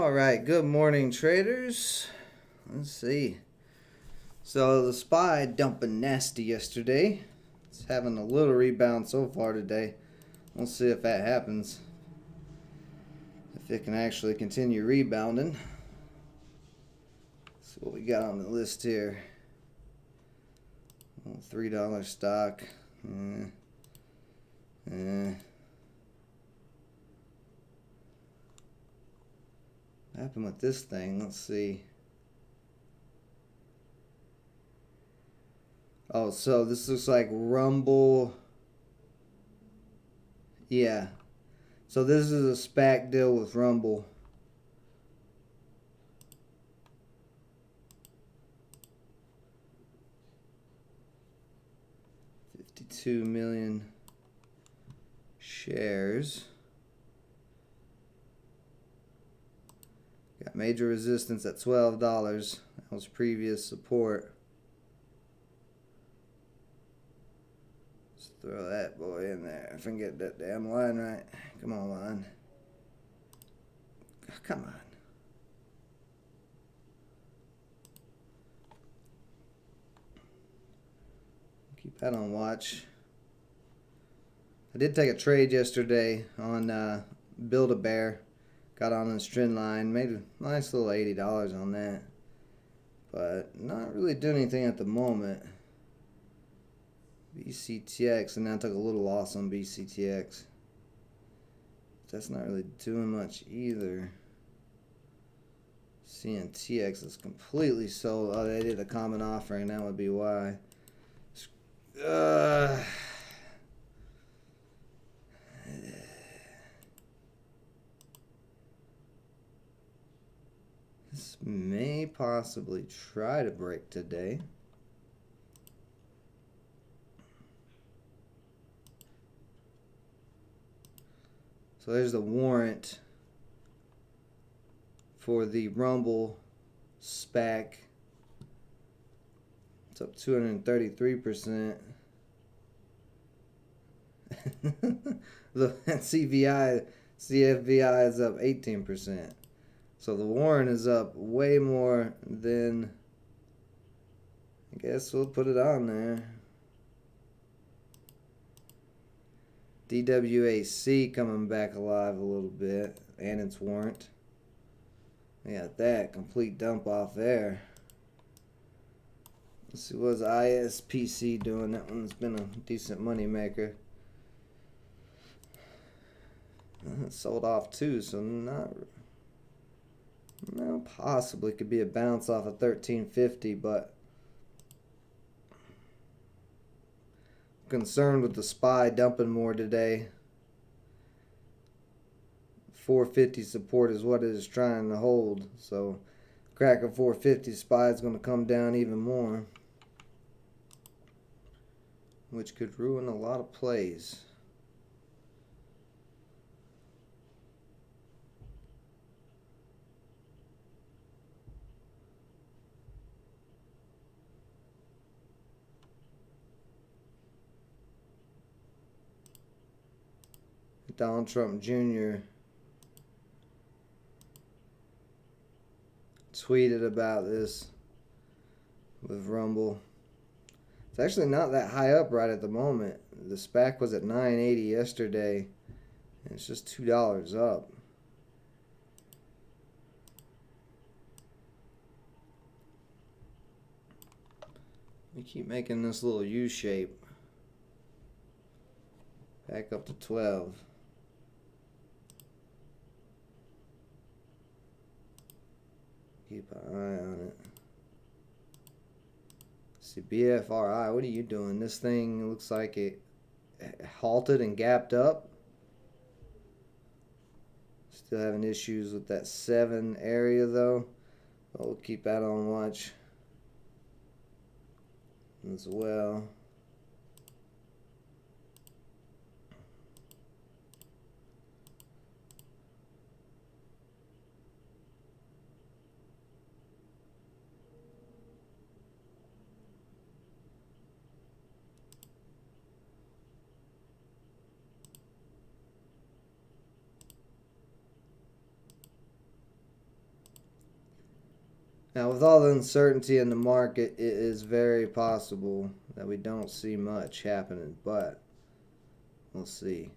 All right, good morning, traders. Let's see. So the SPY dumping nasty yesterday. It's having a little rebound so far today. We'll see if that happens. If it can actually continue rebounding. Let's see what we got on the list here. $3 stock. What happened with this thing? Let's see. Oh, so this looks like Rumble. Yeah. So this is a SPAC deal with Rumble. $52 million shares. Got major resistance at $12. That was previous support. Let's throw that boy in there. If I can get that damn line right. Come on, line. Come on. Keep that on watch. I did take a trade yesterday on Build-A-Bear. Got on this trend line. Made a nice little $80 on that. But not really doing anything at the moment. BCTX, and I took a little loss on BCTX. That's not really doing much either. CNTX is completely sold. Oh, they did a common offering. That would be why. This may possibly try to break today. So there's the warrant for the Rumble SPAC. It's up 233%. The CFVI is up 18%. So the warrant is up way more than, I guess we'll put it on there. DWAC coming back alive a little bit, and its warrant. We got that complete dump off there. Let's see, what's ISPC doing? That one's been a decent money maker. It sold off too, so not. No, possibly could be a bounce off of 1350, but concerned with the SPY dumping more today. 450 support is what it is trying to hold, so crack of 450, SPY is going to come down even more, which could ruin a lot of plays. Donald Trump Jr. tweeted about this with Rumble. It's actually not that high up right at the moment. The SPAC was at $9.80 yesterday, and it's just $2 up. We keep making this little U shape. Back up to 12. Keep an eye on it. See, BFRI, what are you doing? This thing looks like it halted and gapped up. Still having issues with that 7 area though. But we'll keep that on watch as well. Now, with all the uncertainty in the market, it is very possible that we don't see much happening, but we'll see.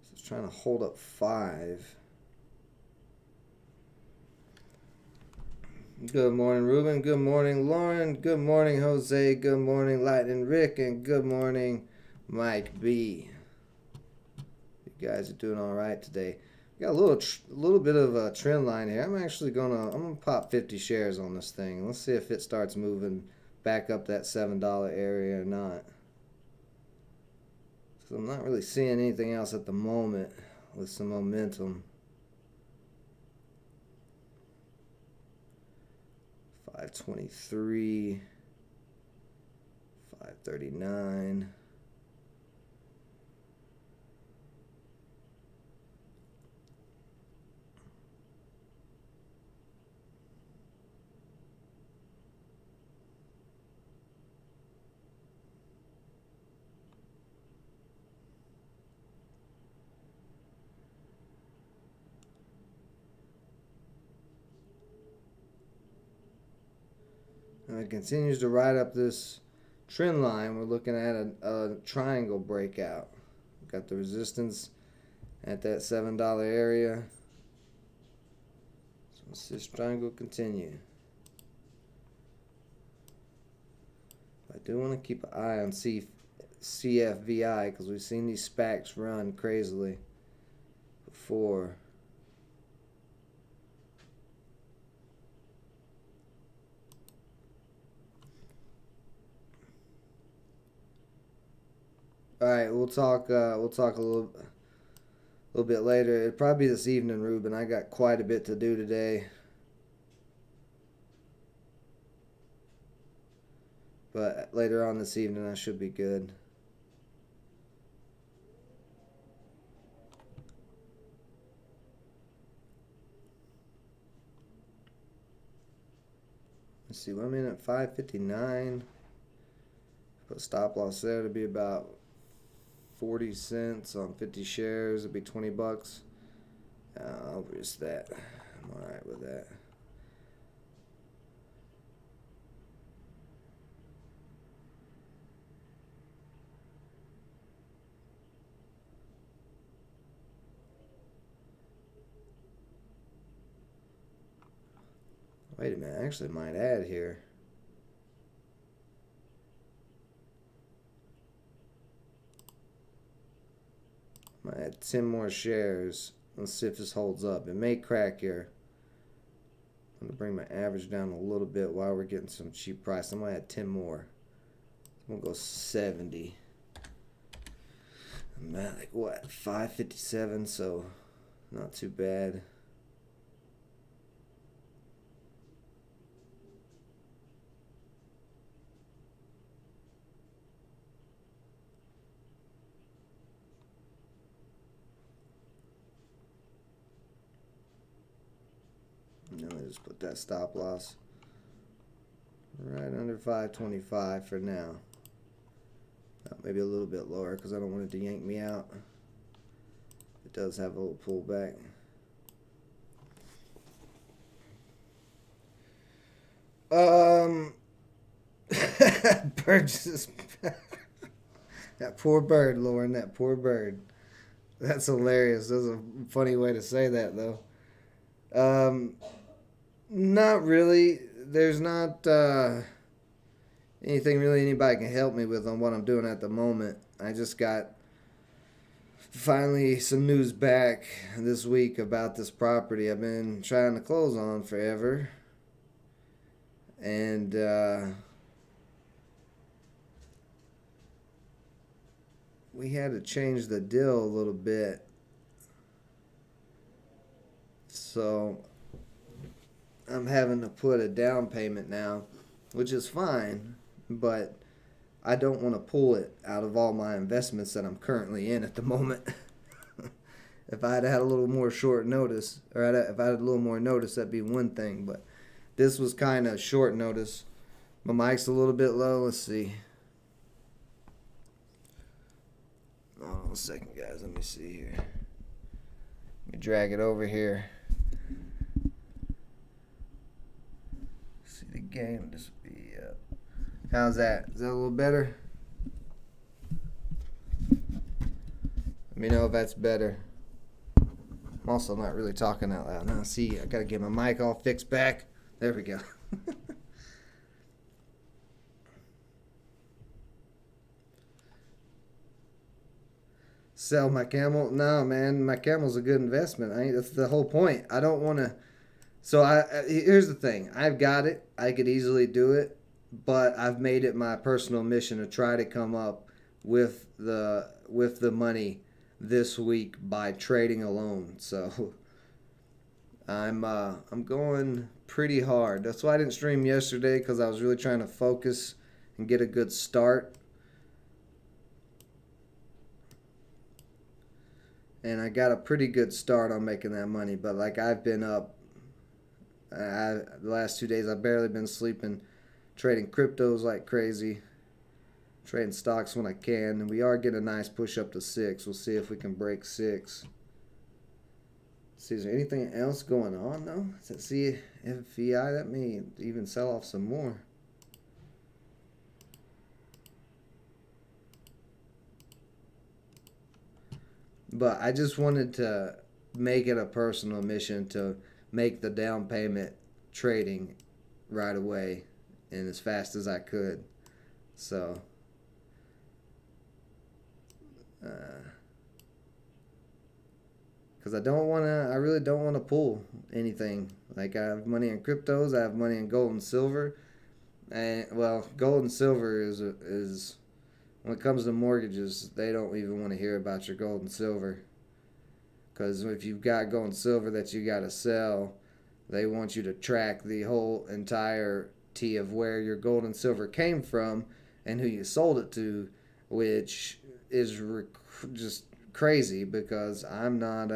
So it's trying to hold up 5. Good morning, Ruben. Good morning, Lauren. Good morning, Jose. Good morning, Lightning Rick. And good morning, Mike B. You guys are doing all right today. Got a little bit of a trend line here. I'm gonna pop 50 shares on this thing. Let's see if it starts moving back up that $7 area or not. So I'm not really seeing anything else at the moment with some momentum. 523, 539. And it continues to ride up this trend line. We're looking at a triangle breakout. We've got the resistance at that $7 area. So let's this triangle continue. I do want to keep an eye on CFVI because we've seen these SPACs run crazily before. All right, we'll talk a little bit later. It'll probably be this evening, Ruben. I got quite a bit to do today. But later on this evening, I should be good. Let's see, I'm in at 559. Put a stop loss there to be about 40 cents on 50 shares. It'd be 20 bucks. I'll risk that. I'm alright with that. Wait a minute, I actually might add here. I might add 10 more shares. Let's see if this holds up. It may crack here. I'm going to bring my average down a little bit while we're getting some cheap price. I might add 10 more. I'm going to go 70. I'm at like what, 557, so not too bad. Now I just put that stop loss right under 525 for now. Maybe a little bit lower because I don't want it to yank me out. It does have a little pullback. Bird just that poor bird, Lauren. That poor bird. That's hilarious. That's a funny way to say that, though. Not really. There's not anything really anybody can help me with on what I'm doing at the moment. I just got finally some news back this week about this property I've been trying to close on forever. And we had to change the deal a little bit. So I'm having to put a down payment now, which is fine, but I don't want to pull it out of all my investments that I'm currently in at the moment. If I had had a little more short notice, or if I had a little more notice, that'd be one thing, but this was kind of short notice. My mic's a little bit low. Let's see. Hold on a second, guys. Let me see here. Let me drag it over here. game. This would be. How's that? Is that a little better? Let me know if that's better. I'm also not really talking out loud. Now, see, I gotta get my mic all fixed back. There we go. Sell my camel? No, man, my camel's a good investment. That's the whole point. I don't want to. So here's the thing. I've got it. I could easily do it, but I've made it my personal mission to try to come up with the money this week by trading alone. So I'm going pretty hard. That's why I didn't stream yesterday, because I was really trying to focus and get a good start. And I got a pretty good start on making that money, but like I've been up the last 2 days. I've barely been sleeping, trading cryptos like crazy, trading stocks when I can, and we are getting a nice push up to 6. We'll see if we can break 6. See, is there anything else going on though? Let's see if VI, that may even sell off some more. But I just wanted to make it a personal mission to make the down payment trading right away and as fast as I could. So, because I really don't want to pull anything. Like, I have money in cryptos, I have money in gold and silver. And, well, gold and silver is when it comes to mortgages, they don't even want to hear about your gold and silver. Because if you've got gold and silver that you got to sell, they want you to track the whole entirety of where your gold and silver came from and who you sold it to, which is just crazy, because I'm not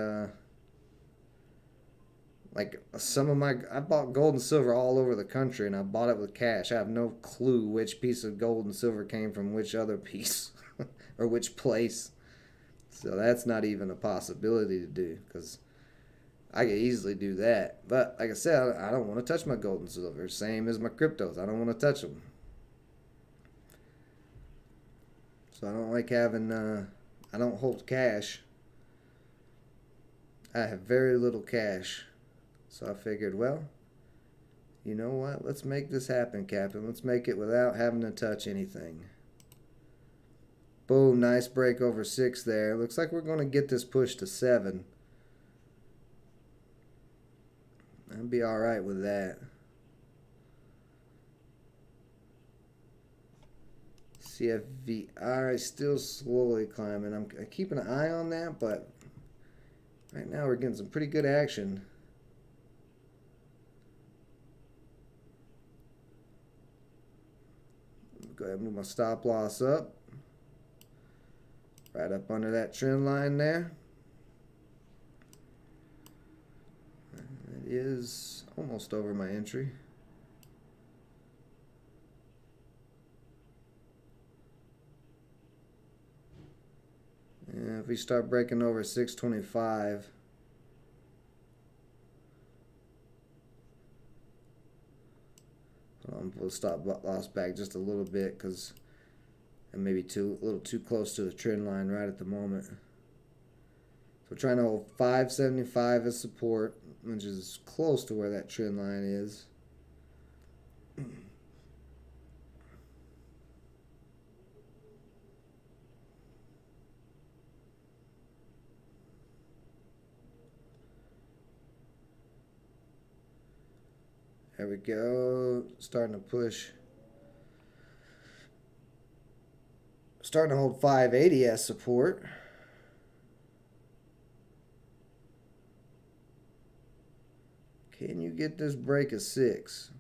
like I bought gold and silver all over the country, and I bought it with cash. I have no clue which piece of gold and silver came from which other piece or which place. So that's not even a possibility to do, because I could easily do that. But like I said, I don't want to touch my gold and silver. Same as my cryptos. I don't want to touch them. So I don't like having, I don't hold cash. I have very little cash. So I figured, well, you know what? Let's make this happen, Captain. Let's make it without having to touch anything. Boom, nice break over 6 there. Looks like we're going to get this push to 7. I'd be all right with that. CFVI still slowly climbing. I'm keeping an eye on that, but right now we're getting some pretty good action. Go ahead and move my stop loss up. Right up under that trend line there. It is almost over my entry. And if we start breaking over 625, we'll stop loss back just a little bit, because and maybe a little too close to the trend line right at the moment. So we're trying to hold 575 as support, which is close to where that trend line is. There we go. Starting to push. Starting to hold 580 as support. Can you get this break of 6?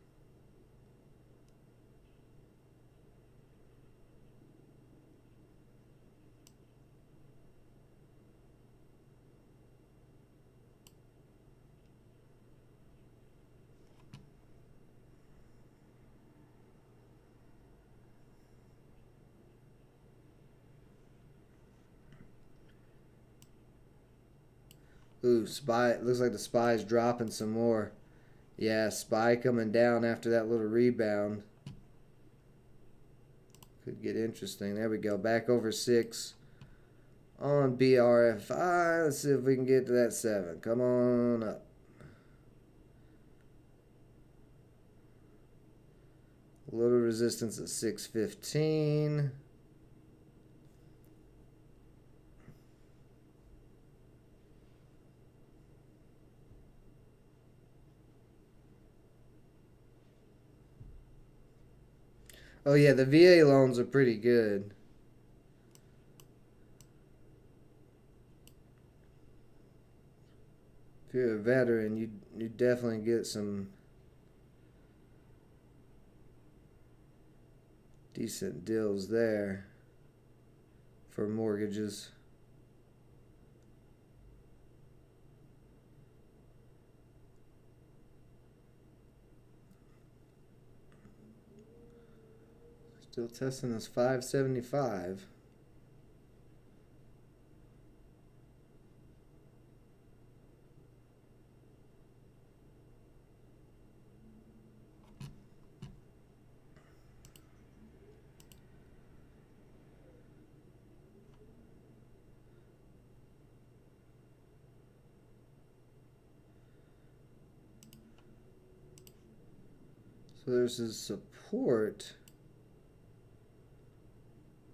Ooh, SPY. Looks like the SPY is dropping some more. Yeah, SPY coming down after that little rebound. Could get interesting. There we go. Back over 6 on BRFI. Let's see if we can get to that 7. Come on up. Little resistance at 615. Oh yeah, the VA loans are pretty good. If you're a veteran, you definitely get some decent deals there for mortgages. Still testing this 575. So there's a support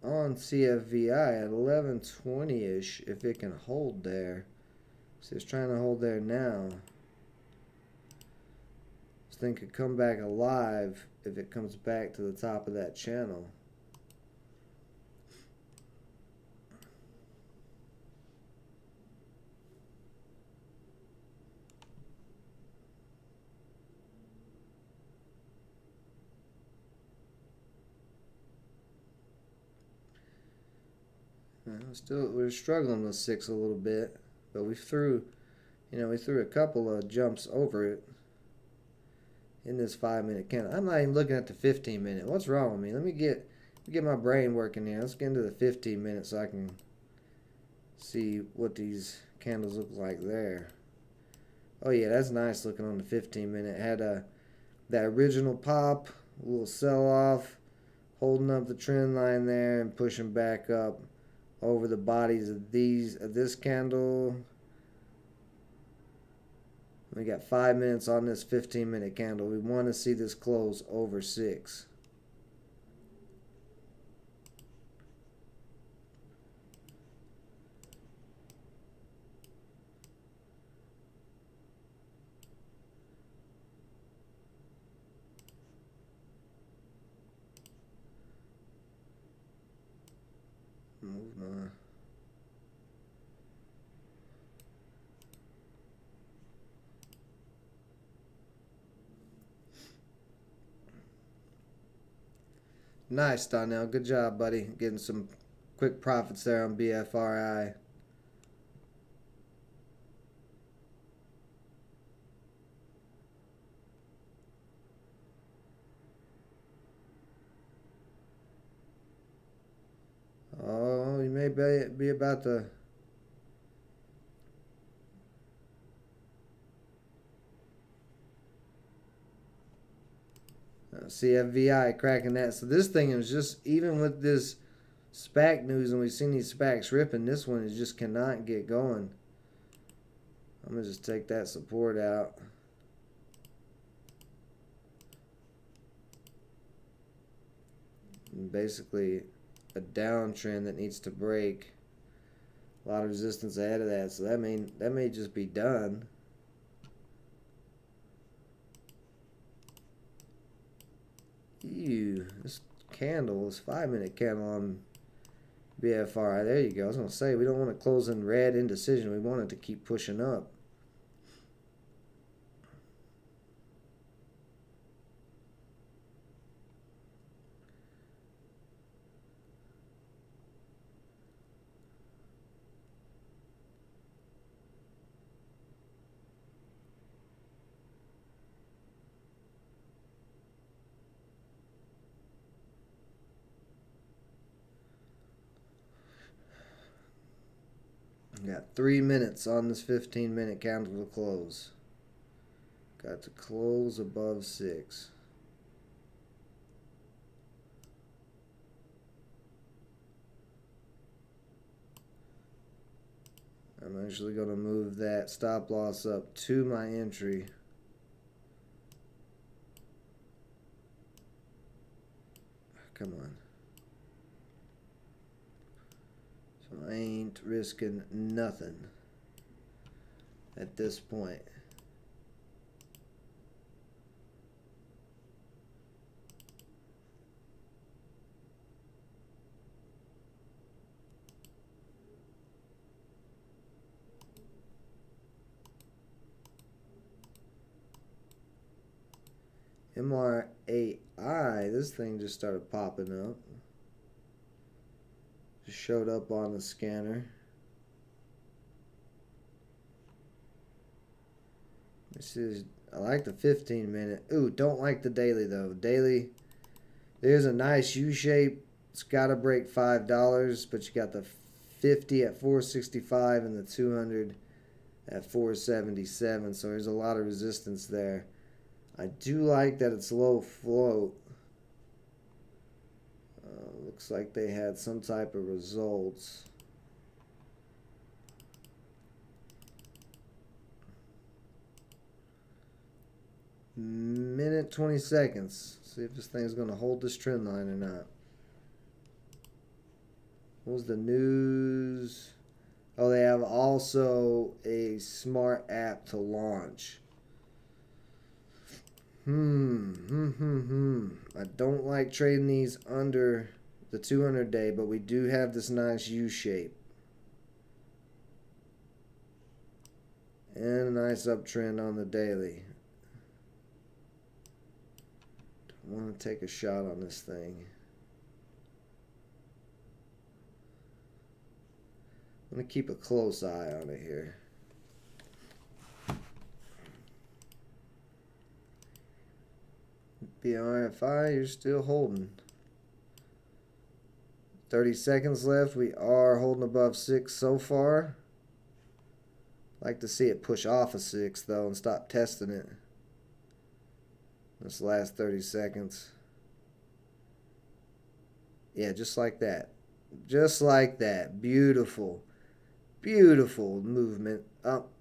on CFVI at 1120-ish if it can hold there. So it's trying to hold there now. This thing could come back alive if it comes back to the top of that channel. We're struggling with 6 a little bit, but we threw a couple of jumps over it in this 5-minute candle. I'm not even looking at the 15-minute. What's wrong with me? Let me get my brain working here. Let's get into the 15-minute so I can see what these candles look like there. Oh yeah, that's nice looking on the 15-minute. Had that original pop, a little sell off, holding up the trend line there and pushing back up over the bodies of this candle. We got 5 minutes on this 15-minute candle. We want to see this close over 6. Move my Nice, Donnell. Good job, buddy. Getting some quick profits there on BFRI. Oh, you may be about to... CFVI cracking that. So this thing is just, even with this SPAC news, and we've seen these SPACs ripping, this one is just cannot get going. I'm going to just take that support out. And basically a downtrend that needs to break. A lot of resistance ahead of that, so that may just be done. Ew, this candle, this 5-minute candle on BFRI. There you go. I was going to say, we don't want to close in red indecision. We want it to keep pushing up. We got 3 minutes on this 15-minute candle to close. Got to close above 6. I'm actually going to move that stop loss up to my entry. Come on. So I ain't risking nothing at this point. MRAI, this thing just started popping up. Just showed up on the scanner. This is, I like the 15-minute. Ooh, don't like the daily though. Daily, there's a nice U shape. It's got to break $5, but you got the 50 at 465 and the 200 at 477. So there's a lot of resistance there. I do like that it's low float. Looks like they had some type of results. Minute 20 seconds. See if this thing's going to hold this trend line or not. What was the news? Oh, they have also a smart app to launch. I don't like trading these under the 200 day, but we do have this nice U shape. And a nice uptrend on the daily. Don't want to take a shot on this thing. I'm going to keep a close eye on it here. BRFI, you're still holding. 30 seconds left. We are holding above 6 so far. Like to see it push off of 6 though and stop testing it. This last 30 seconds. Yeah, just like that. Just like that. Beautiful. Beautiful movement up.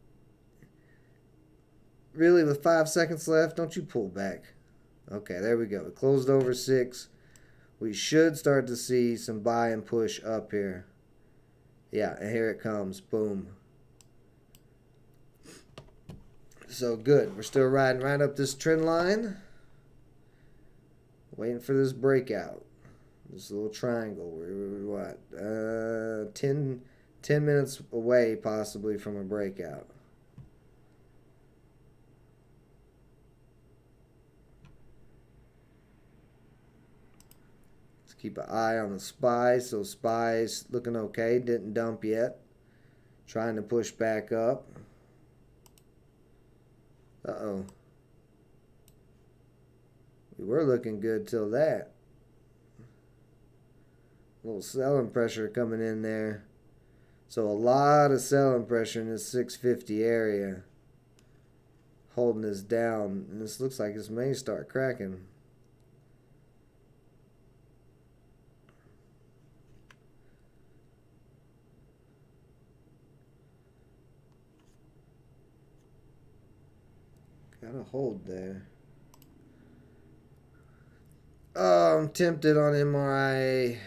Really, with 5 seconds left, don't you pull back. Okay, there we go. It closed over 6. We should start to see some buy and push up here. Yeah, and here it comes. Boom. So good. We're still riding right up this trend line. Waiting for this breakout. This little triangle. We're what? 10 minutes away possibly from a breakout. Keep an eye on the SPY. So SPY's looking okay. Didn't dump yet. Trying to push back up. Uh-oh. We were looking good till that. A little selling pressure coming in there. So a lot of selling pressure in this 650 area. Holding this down. And this looks like this may start cracking. Got a hold there. Oh, I'm tempted on MRI.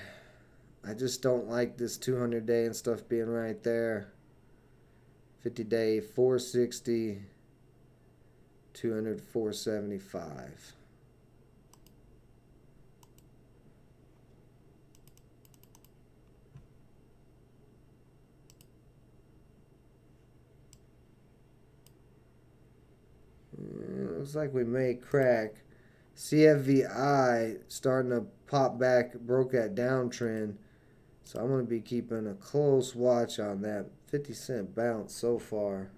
I just don't like this 200 day and stuff being right there. 50 day 460, 200 475. Looks like we may crack. CFVI starting to pop back, broke that downtrend. So I'm going to be keeping a close watch on that 50-cent bounce so far.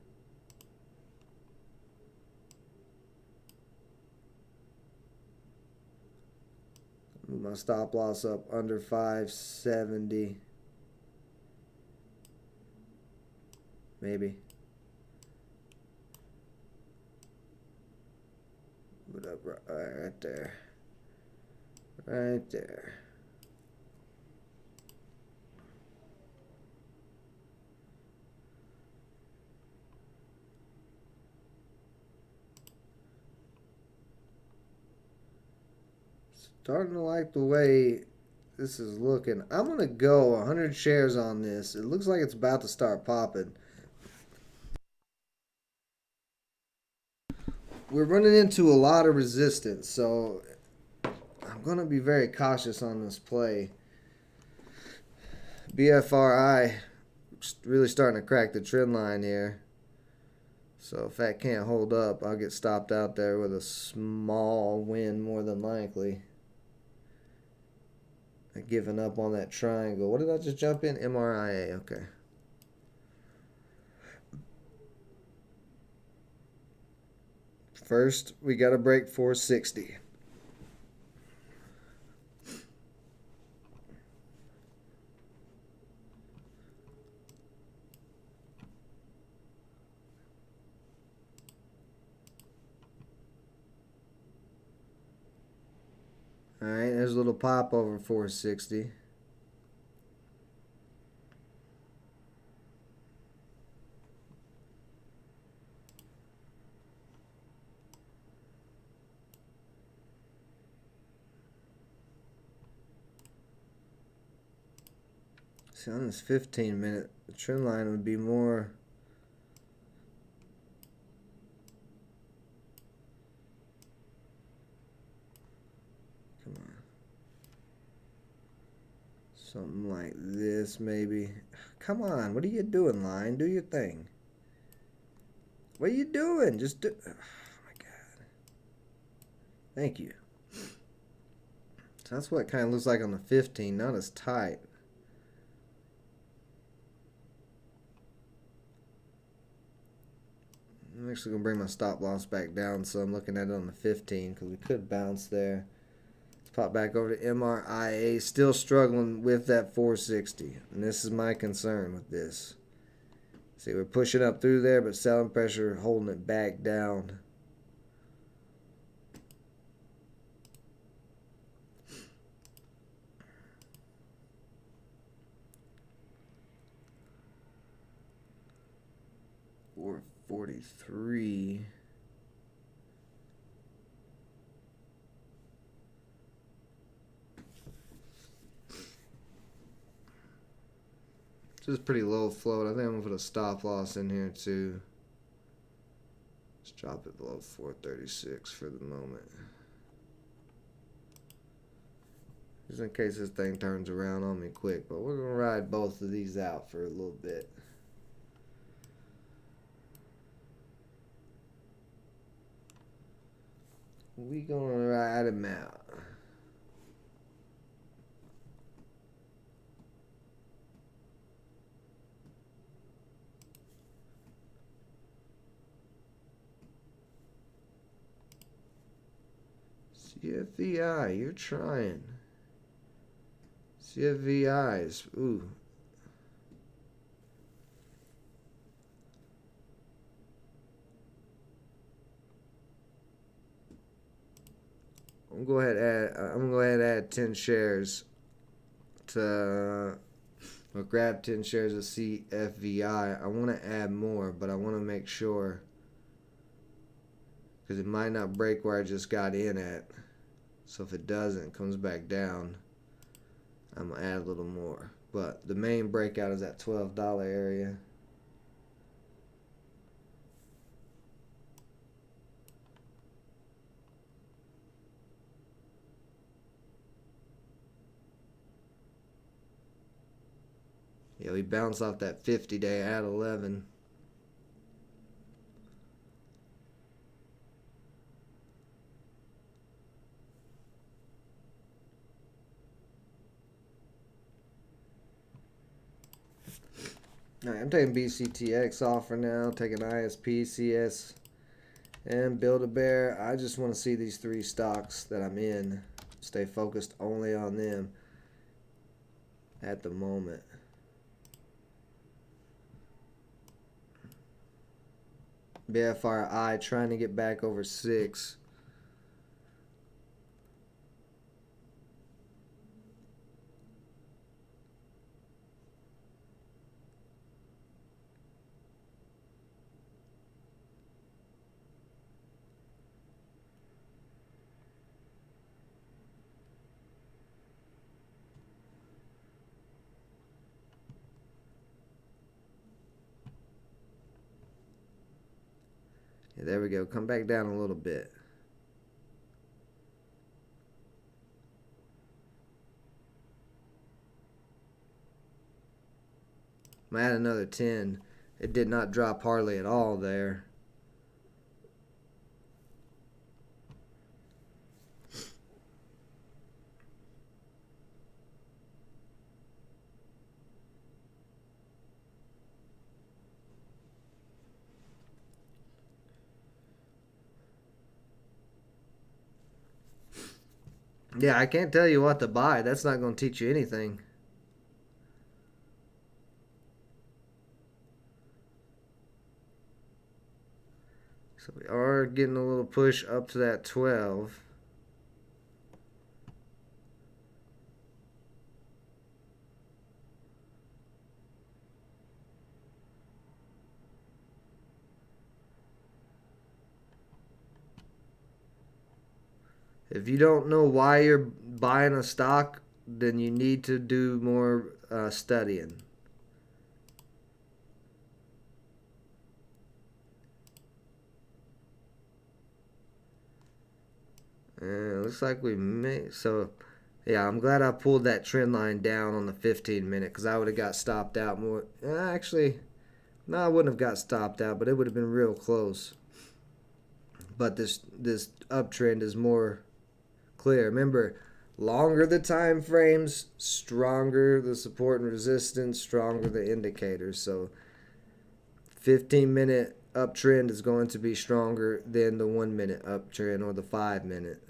Move my stop loss up under 570. Maybe. right there. Right there. Starting to like the way this is looking. I'm going to go 100 shares on this. It looks like it's about to start popping. We're running into a lot of resistance, so I'm going to be very cautious on this play. BFRI really starting to crack the trend line here. So if that can't hold up, I'll get stopped out there with a small win more than likely. I've given up on that triangle. What did I just jump in? MRIA. Okay. First, we got to break 460. All right, there's a little pop over 460. See, on this 15-minute, the trend line would be more. Come on. Something like this, maybe. Come on, what are you doing, line? Do your thing. What are you doing? Just do. Oh, my God. Thank you. So that's what it kind of looks like on the 15, not as tight. I'm actually going to bring my stop loss back down, so I'm looking at it on the 15 because we could bounce there. Let's pop back over to MRIA. Still struggling with that 460, and this is my concern with this. See, we're pushing up through there, but selling pressure holding it back down. Or 43. This is pretty low float. I think I'm going to put a stop loss in here too. Let's drop it below 436 for the moment. Just in case this thing turns around on me quick. But we're going to ride both of these out for a little bit. We going to ride them out. CFVI, you're trying. CFVIs, ooh. I'm gonna go ahead and add 10 shares to or grab 10 shares of CFVI. I want to add more, but I want to make sure because it might not break where I just got in at. So if it doesn't, it comes back down, I'm gonna add a little more. But the main breakout is that $12 area. Yeah, we bounced off that 50-day at 11. All right, I'm taking BCTX off for now. Taking ISP, CS, and Build-A-Bear. I just want to see these three stocks that I'm in. Stay focused only on them at the moment. BFRI trying to get back over 6. There we go. Come back down a little bit. Might add another 10. It did not drop hardly at all there. Yeah, I can't tell you what to buy. That's not going to teach you anything. So we are getting a little push up to that 12. If you don't know why you're buying a stock, then you need to do more studying. Looks like we may. So, yeah, I'm glad I pulled that trend line down on the 15 minute because I would have got stopped out more. Actually, no, I wouldn't have got stopped out, but it would have been real close. But this uptrend is more clear. Remember, longer the time frames, stronger the support and resistance, stronger the indicators. So 15-minute uptrend is going to be stronger than the 1-minute uptrend or the 5-minute.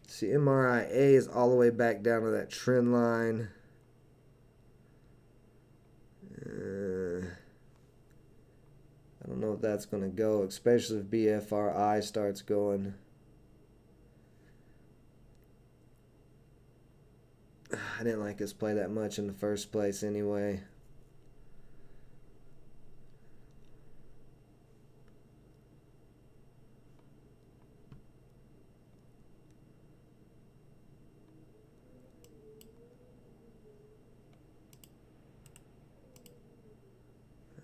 See, MRIA is all the way back down to that trend line. I don't know if that's going to go, especially if BFRI starts going. I didn't like this play that much in the first place anyway.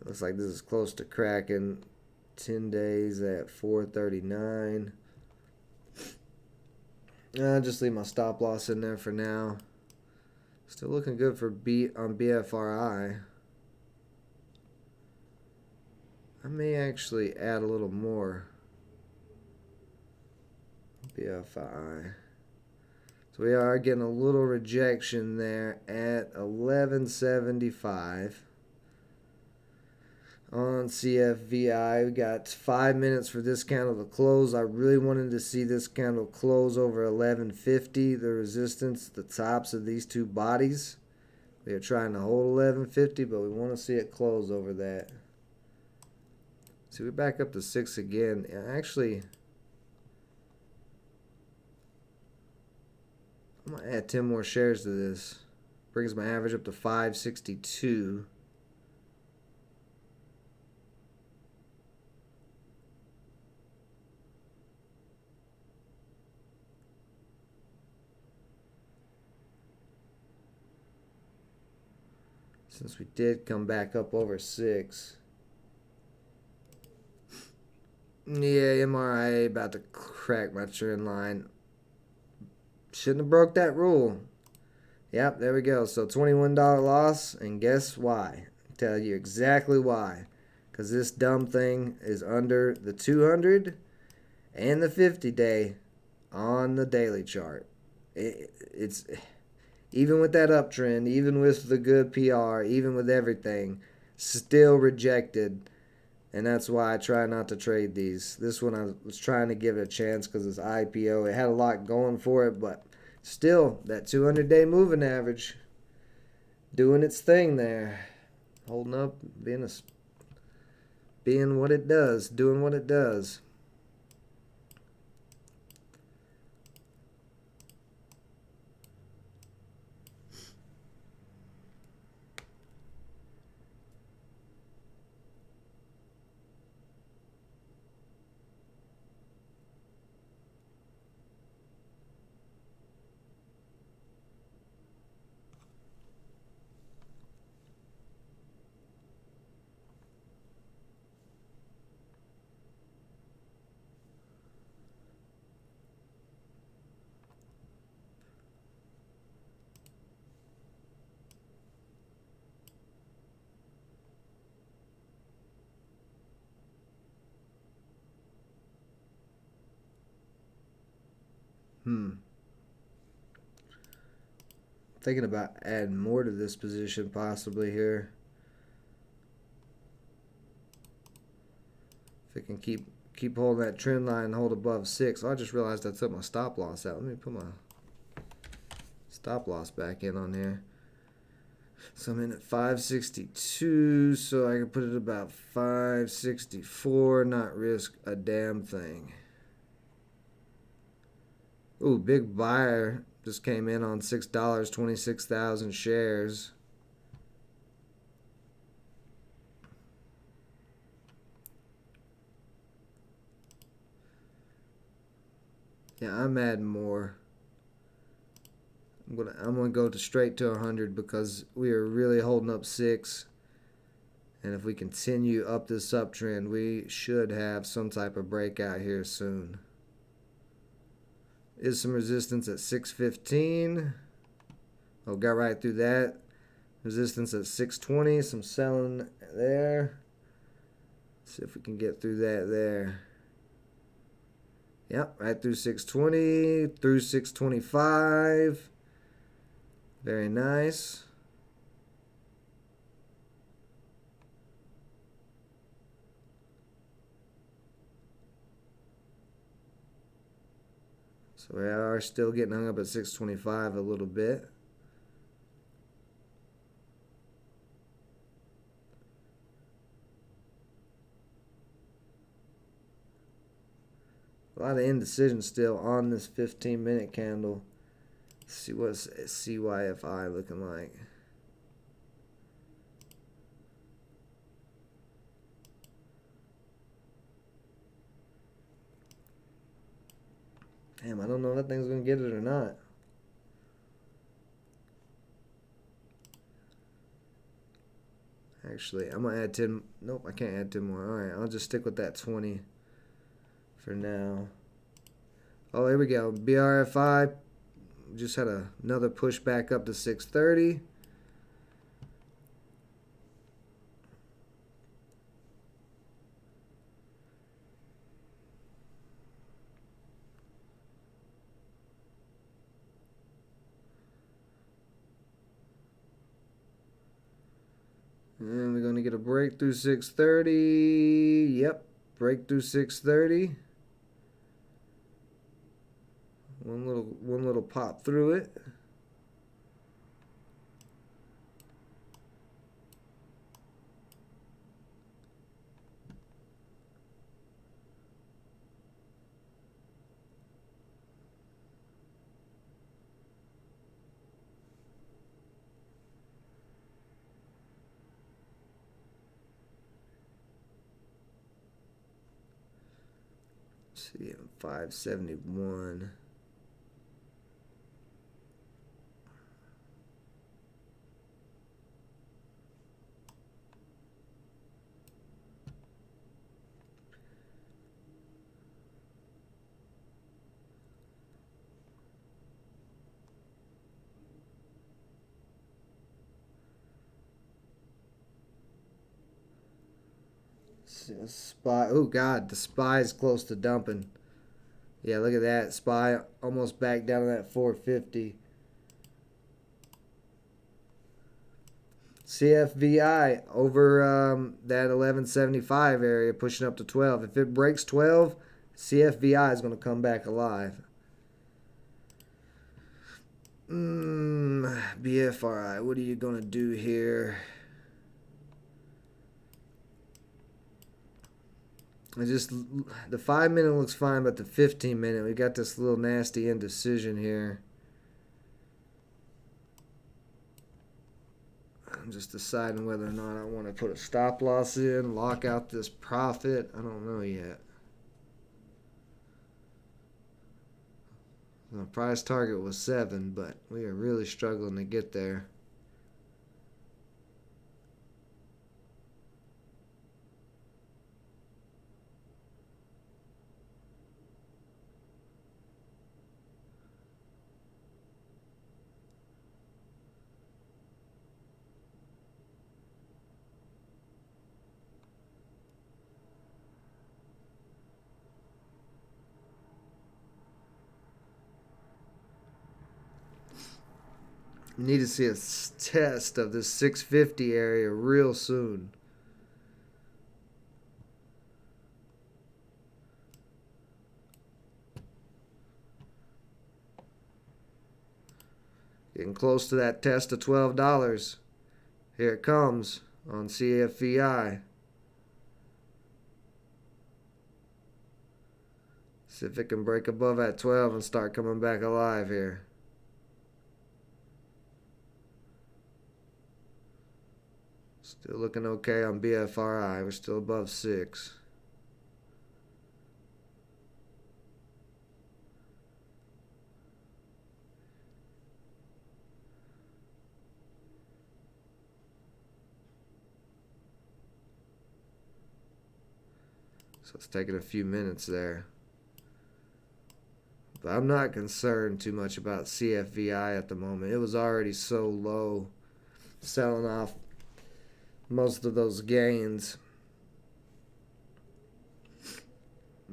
Looks like this is close to cracking. 10 days at 439. Just leave my stop loss in there for now. Still looking good for on BFRI. I may actually add a little more BFRI. So we are getting a little rejection there at 1175. On CFVI, we got 5 minutes for this candle to close. I really wanted to see this candle close over 1150, the resistance, the tops of these two bodies. We are trying to hold 1150, but we want to see it close over that. See, we're back up to 6 again. Actually, I'm going to add 10 more shares to this. Brings my average up to 562. Since we did come back up over 6. Yeah, MRIA about to crack my trend line. Shouldn't have broke that rule. Yep, there we go. So $21 loss, and guess why? I'll tell you exactly why. Because this dumb thing is under the 200 and the 50-day on the daily chart. It's... Even with that uptrend, even with the good PR, even with everything, still rejected. And that's why I try not to trade these. This one I was trying to give it a chance because it's IPO. It had a lot going for it, but still, that 200-day moving average doing its thing there. Holding up, being what it does, doing what it does. Thinking about adding more to this position possibly here. If it can keep holding that trend line and hold above 6. Oh, I just realized I took my stop loss out. Let me put my stop loss back in on here. So I'm in at 562, so I can put it about 564, not risk a damn thing. Ooh, big buyer just came in on $6, 26,000 shares. Yeah, I'm adding more. I'm gonna go straight to 100 because we are really holding up 6. And if we continue up this uptrend, we should have some type of breakout here soon. Is some resistance at 615. Oh, got right through that. Resistance at 620. Some selling there. Let's see if we can get through that there. Yep, right through 620, through 625. Very nice. So we are still getting hung up at 625 a little bit. A lot of indecision still on this 15-minute candle. Let's see what's CYFI looking like. Damn, I don't know if that thing's going to get it or not. Actually, I'm going to add 10. Nope, I can't add 10 more. Alright, I'll just stick with that 20 for now. Oh, here we go. BRFI just had another push back up to 630. And we're going to get a break through 630. Yep, break through 630. One little pop through it. Let's see, 571. SPY. Oh God, the SPY is close to dumping. Yeah, look at that. SPY almost back down to that 450. CFVI over that 1175 area, pushing up to 12. If it breaks 12, CFVI is going to come back alive. BFRI, what are you going to do here? The 5-minute looks fine, but the 15-minute, we got this little nasty indecision here. I'm just deciding whether or not I want to put a stop loss in, lock out this profit. I don't know yet. The price target was 7, but we are really struggling to get there. Need to see a test of this 650 area real soon. Getting close to that test of $12. Here it comes on CFVI. See if it can break above that 12 and start coming back alive here. Still looking okay on BFRI. We're still above 6. So it's taking a few minutes there. But I'm not concerned too much about CFVI at the moment. It was already so low, selling off most of those gains.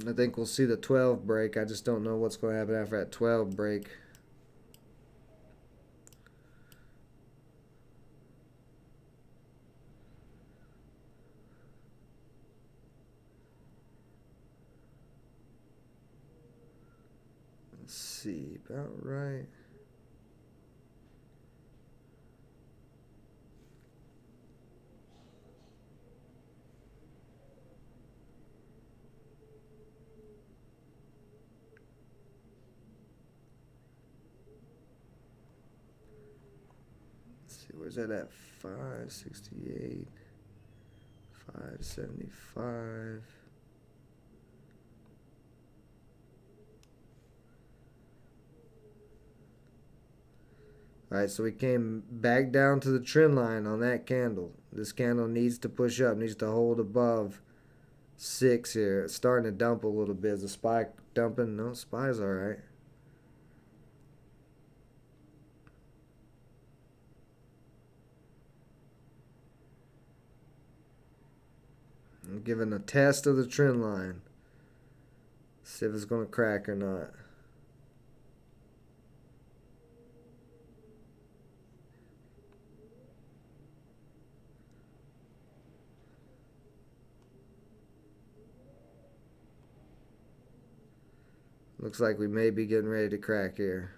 I think we'll see the 12 break. I just don't know what's going to happen after that 12 break. Let's see, about right. Where's that at? 568, 575. Alright, so we came back down to the trend line on that candle. This candle needs to push up, needs to hold above 6 here. It's starting to dump a little bit. Is the SPY dumping? No, SPY's alright. I'm giving a test of the trend line. See if it's going to crack or not. Looks like we may be getting ready to crack here.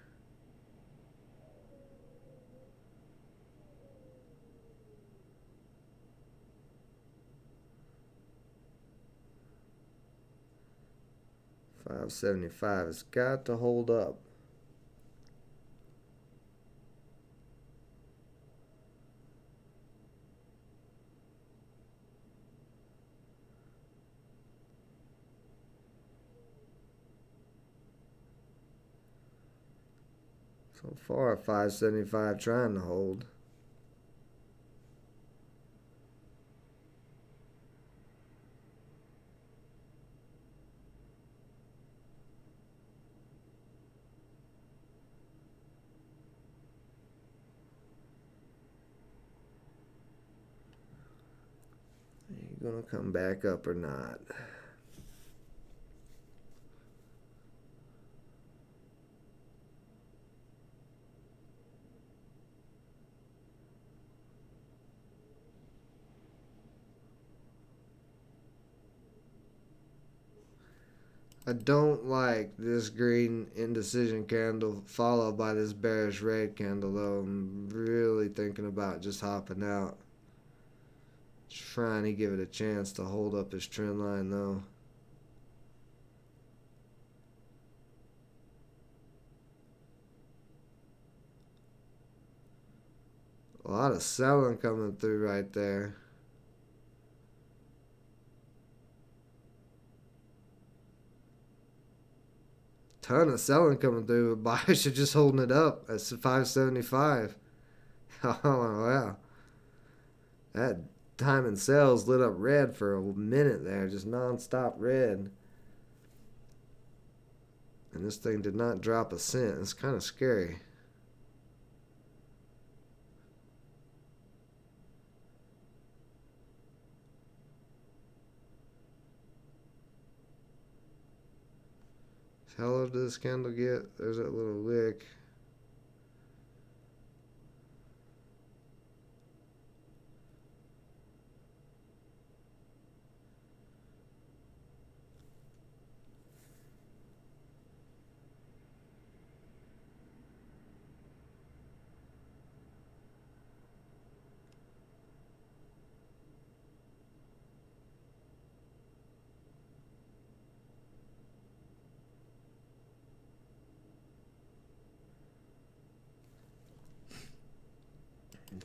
$5.75 has got to hold up. So far, $5.75 trying to hold. Are you going to come back up or not? I don't like this green indecision candle followed by this bearish red candle though. I'm really thinking about just hopping out. Trying to give it a chance to hold up this trend line though. A lot of selling coming through right there. Ton of selling coming through, but buyers are just holding it up at $5.75. Oh wow. That time sales lit up red for a minute there, just non-stop red. And this thing did not drop a cent. It's kind of scary. How low did this candle get? There's that little wick.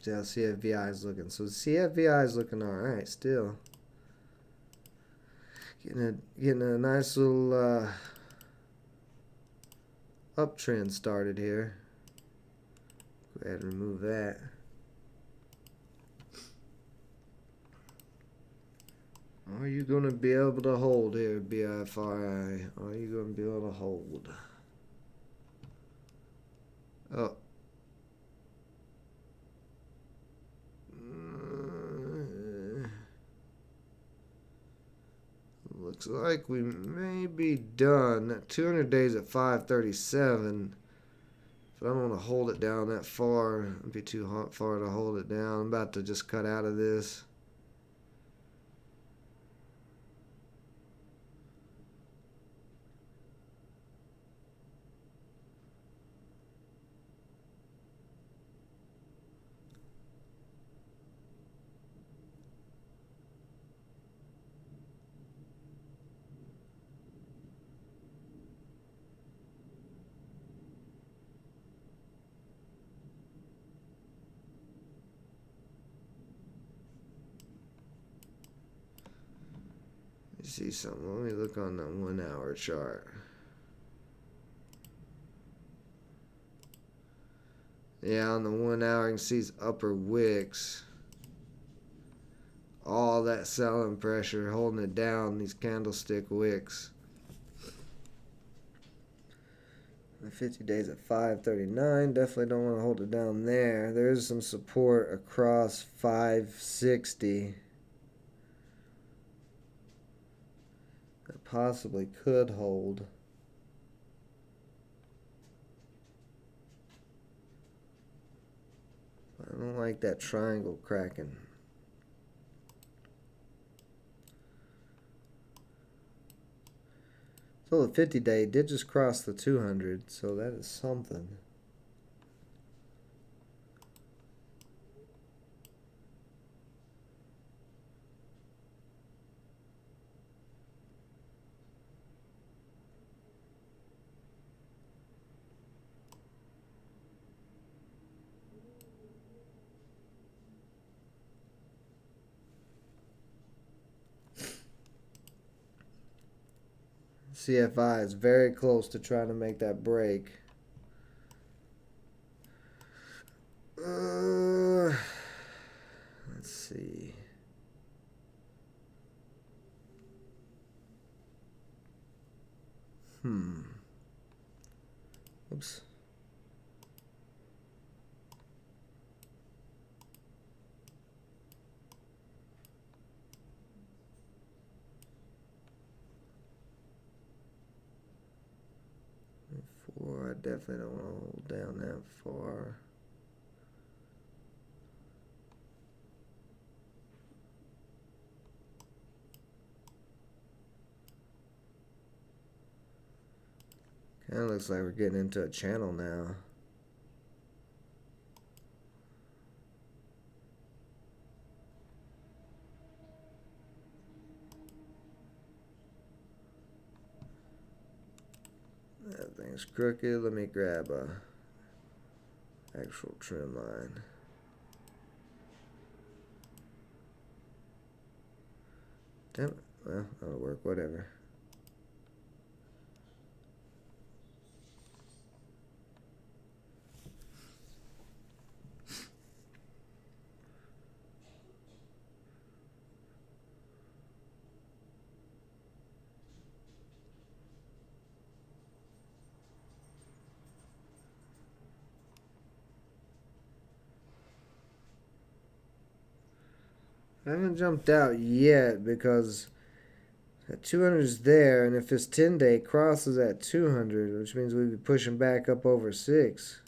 See how CFVI is looking. So CFVI is looking all right still. Getting a nice little uptrend started here. Go ahead and remove that. Are you going to be able to hold here, BFI? Are you going to be able to hold? Oh. Looks like we may be done. 200 days at 537. If I don't want to hold it down that far, it'd be too far to hold it down. I'm about to just cut out of this. See something. Let me look on the 1 hour chart. Yeah, on the 1 hour, you can see upper wicks. All that selling pressure holding it down, these candlestick wicks. The 50 days at 539. Definitely don't want to hold it down there. There is some support across 560. That possibly could hold. I don't like that triangle cracking. So the 50-day did just cross the 200, so that is something. CFI is very close to trying to make that break. Let's see. Oops. I definitely don't want to hold down that far. Kind of looks like we're getting into a channel now. That thing's crooked. Let me grab a actual trend line. Damn it. Well, that'll work. Whatever. I haven't jumped out yet because that 200 is there, and if this 10-day crosses at 200, which means we'd be pushing back up over 6.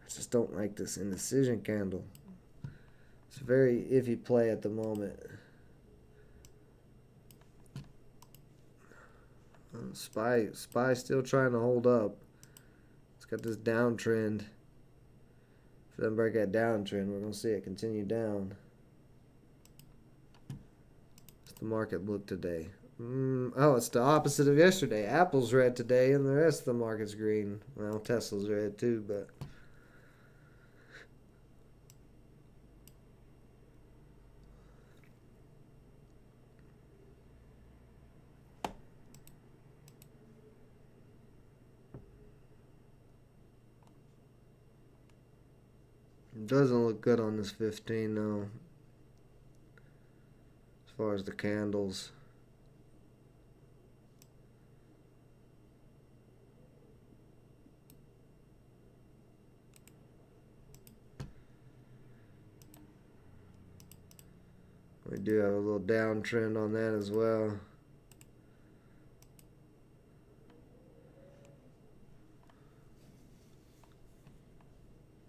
I just don't like this indecision candle. It's a very iffy play at the moment. SPY still trying to hold up. It's got this downtrend. If it doesn't break that downtrend, we're going to see it continue down. The market look today? Oh, it's the opposite of yesterday. Apple's red today and the rest of the market's green. Well, Tesla's red too, but Doesn't look good on this 15 though, as far as the candles. We do have a little downtrend on that as well.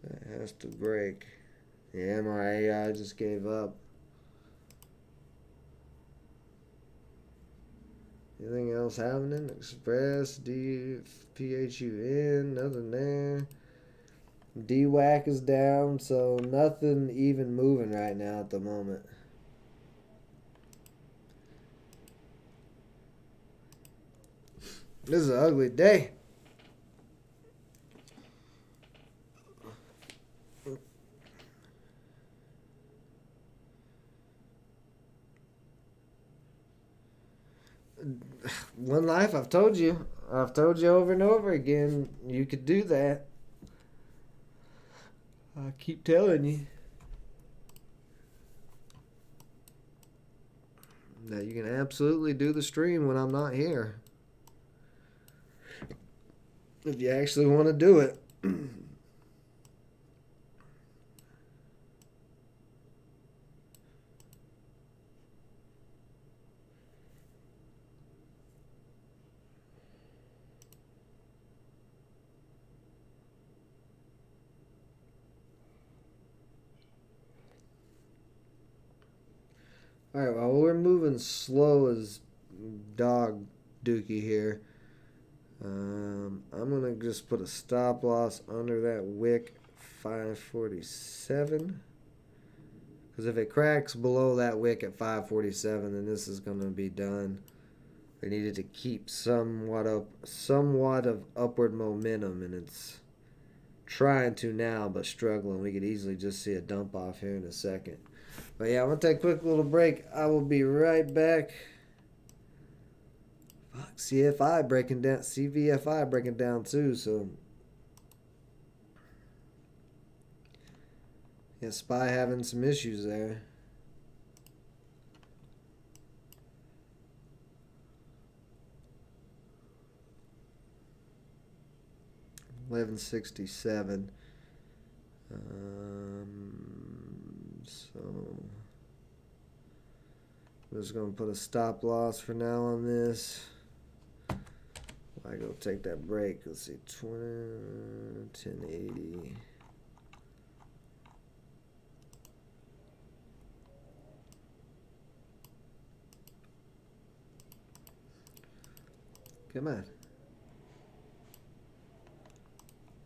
That has to break. The MRAI just gave up. Anything else happening? Express, PHUN, nothing there. DWAC is down, so nothing even moving right now at the moment. This is an ugly day. One life, I've told you. I've told you over and over again, you could do that. I keep telling you that you can absolutely do the stream when I'm not here. If you actually want to do it. Alright, well, we're moving slow as dog dookie here. I'm going to just put a stop loss under that wick 547. Because if it cracks below that wick at 547, then this is going to be done. We needed to keep somewhat of upward momentum, and it's trying to now, but struggling. We could easily just see a dump off here in a second. But yeah, I'm going to take a quick little break. I will be right back. Fuck, CFI breaking down, CVFI breaking down too, so. Yeah, SPY having some issues there. $11.67. So I'm just gonna put a stop loss for now on this. I go take that break. Let's see, 1080. Come on.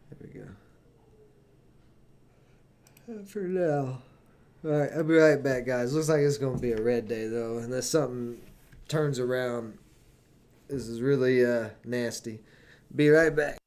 There we go. For now. Alright, I'll be right back, guys. Looks like it's going to be a red day, though. Unless something turns around. This is really nasty. Be right back.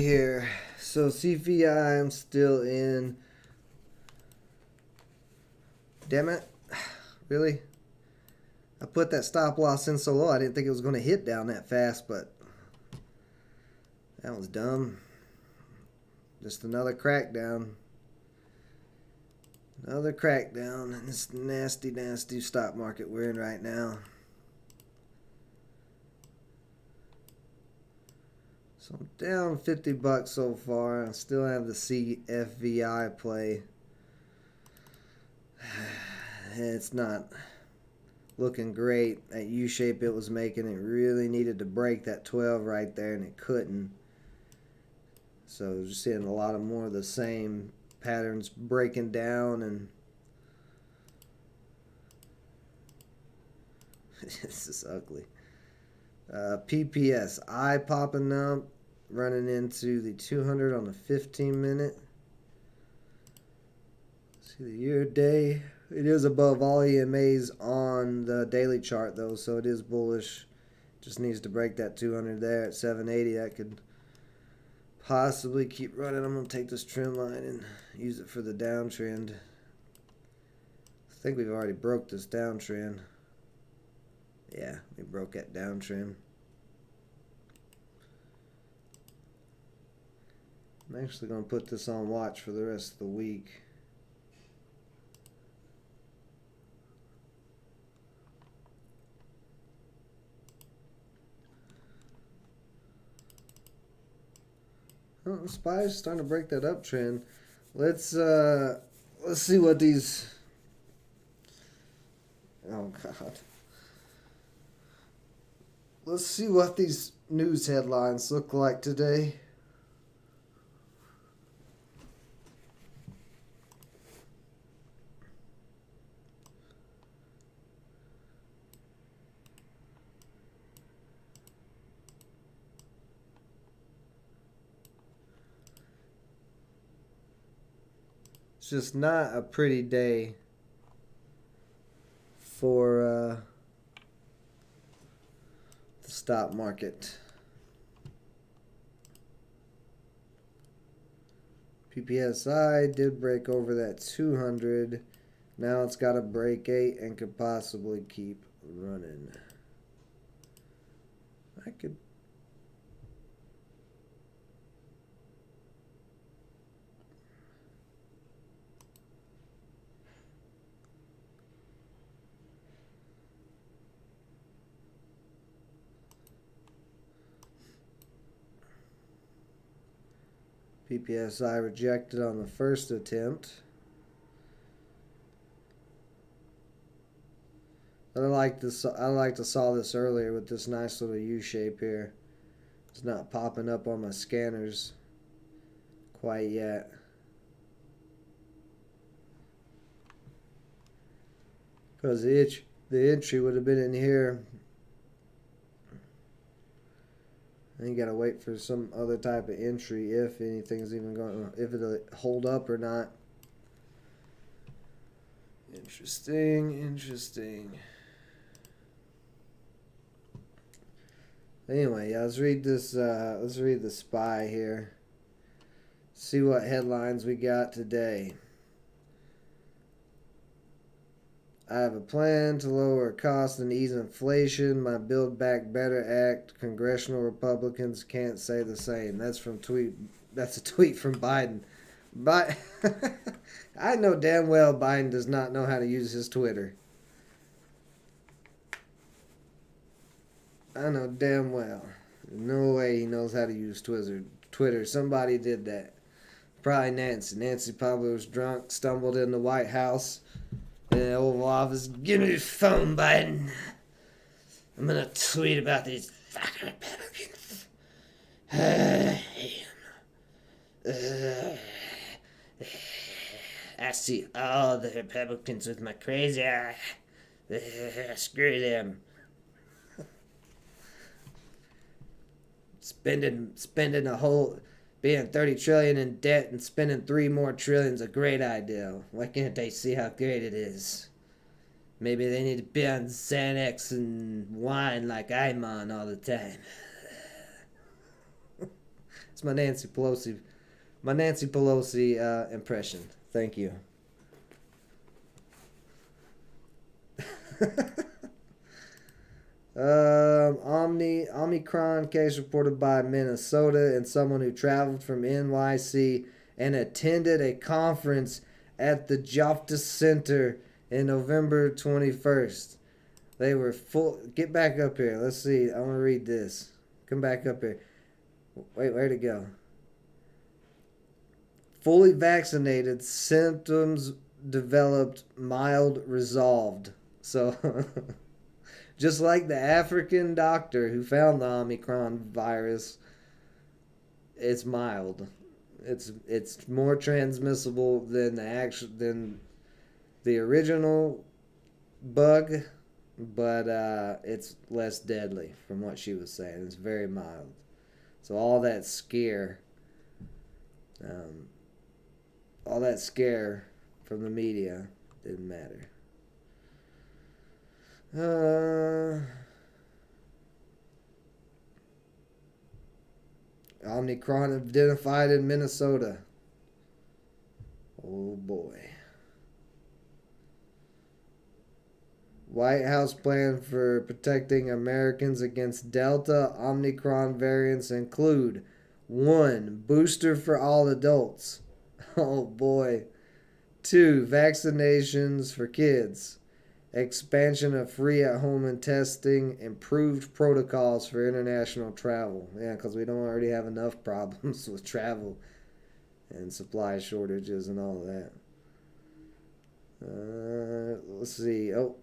Here, so CVI I'm still in. Damn it. Really? I put that stop loss in so low I didn't think it was going to hit down that fast, but that was dumb. Just another crackdown. Another crackdown in this nasty, nasty stock market we're in right now. So I'm down 50 bucks so far. I still have the CFVI play. It's not looking great. That U-shape it was making, it really needed to break that 12 right there, and it couldn't. So just seeing a lot of more of the same patterns breaking down, and this is ugly. PPS eye popping up, running into the 200 on the 15 minute. See the year day. It is above all EMAs on the daily chart though, so it is bullish. Just needs to break that 200 there at 780. That could possibly keep running. I'm going to take this trend line and use it for the downtrend. I think we've already broke this downtrend. Yeah, we broke that downtrend. I'm actually going to put this on watch for the rest of the week. Oh, the SPY's starting to break that uptrend. Let's see what these. Oh God. Let's see what these news headlines look like today. It's just not a pretty day for the stock market. PPSI did break over that 200. Now it's got to break 8 and could possibly keep running. I could. PPSI rejected on the first attempt. I like to saw this earlier with this nice little U shape here. It's not popping up on my scanners quite yet. Because the entry would have been in here. And you gotta wait for some other type of entry if anything's even going, if it'll hold up or not. Interesting. Anyway, yeah, let's read this. Let's read the SPY here. See what headlines we got today. I have a plan to lower costs and ease inflation. My Build Back Better Act. Congressional Republicans can't say the same. That's a tweet from Biden. But I know damn well Biden does not know how to use his Twitter. I know damn well. There's no way he knows how to use Twitter. Somebody did that. Probably Nancy. Nancy probably was drunk, stumbled in the White House. In the Oval Office, give me your phone, Biden. I'm gonna tweet about these fucking Republicans. I see all the Republicans with my crazy eye. Screw them. Spending a whole, being 30 trillion in debt and spending 3 more trillion is a great idea. Why can't they see how great it is? Maybe they need to be on Xanax and wine like I'm on all the time. It's my Nancy Pelosi impression. Thank you. Omicron case reported by Minnesota and someone who traveled from NYC and attended a conference at the Jofta Center in November 21st. They were full. Get back up here. Let's see. I want to read this. Come back up here. Wait, where'd it go? Fully vaccinated, symptoms developed mild, resolved. So, just like the African doctor who found the Omicron virus, it's mild. It's more transmissible than the original bug, but it's less deadly from what she was saying. It's very mild. So all that scare from the media didn't matter. Omicron identified in Minnesota. Oh boy. White House plan for protecting Americans against Delta Omicron variants include 1. Booster for all adults. Oh boy. 2. Vaccinations for kids. Expansion of free at-home and testing. Improved protocols for international travel. Yeah, because we don't already have enough problems with travel and supply shortages and all of that. Let's see. Oh,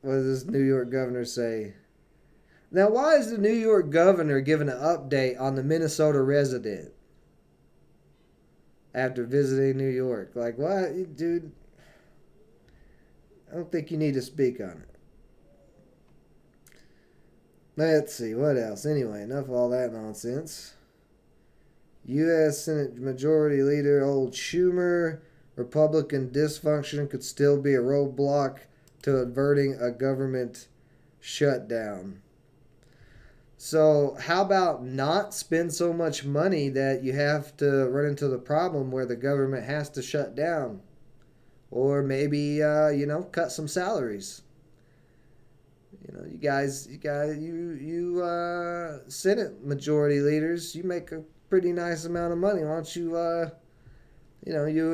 what does this New York governor say? Now, why is the New York governor giving an update on the Minnesota resident after visiting New York? Like, why, dude? I don't think you need to speak on it. Let's see, what else? Anyway, enough of all that nonsense. U.S. Senate Majority Leader old Schumer, Republican dysfunction could still be a roadblock to averting a government shutdown. So how about not spend so much money that you have to run into the problem where the government has to shut down? Or maybe, cut some salaries. You Senate majority leaders, you make a pretty nice amount of money. Why don't you, you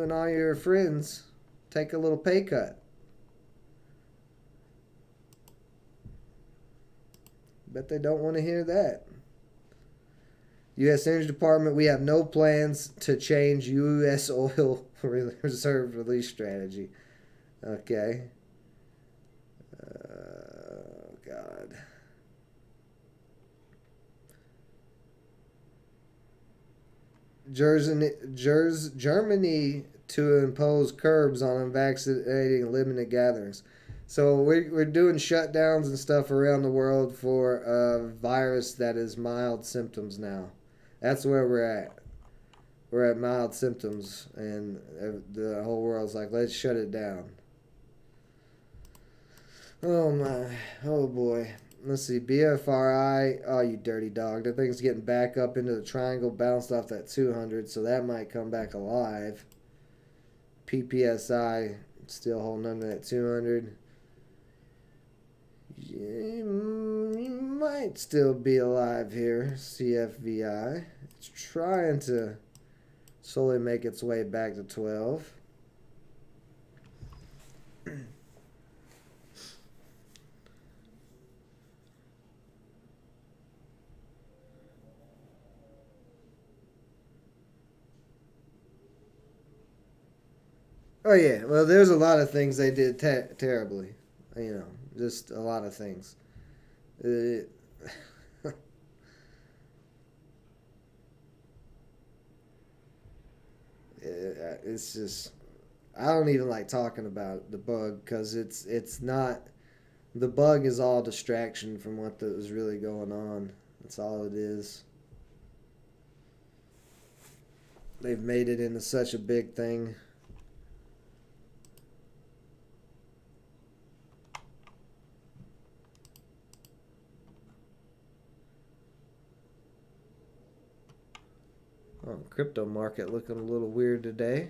and all your friends take a little pay cut? Bet they don't want to hear that. U.S. Energy Department, we have no plans to change U.S. oil reserve release strategy. Okay. God. Germany to impose curbs on unvaccinated limited gatherings. So we're doing shutdowns and stuff around the world for a virus that is mild symptoms now. That's where we're at. We're at mild symptoms, and the whole world's like, let's shut it down. Oh my, oh boy. Let's see, BFRI, oh you dirty dog. That thing's getting back up into the triangle, bounced off that 200, so that might come back alive. PPSI, still holding under that 200. You might still be alive here. CFVI. It's trying to slowly make its way back to 12. Oh yeah, well there's a lot of things they did terribly. Just a lot of things. It's just, I don't even like talking about the bug because it's not, the bug is all distraction from what was really going on. That's all it is. They've made it into such a big thing. Oh, crypto market looking a little weird today.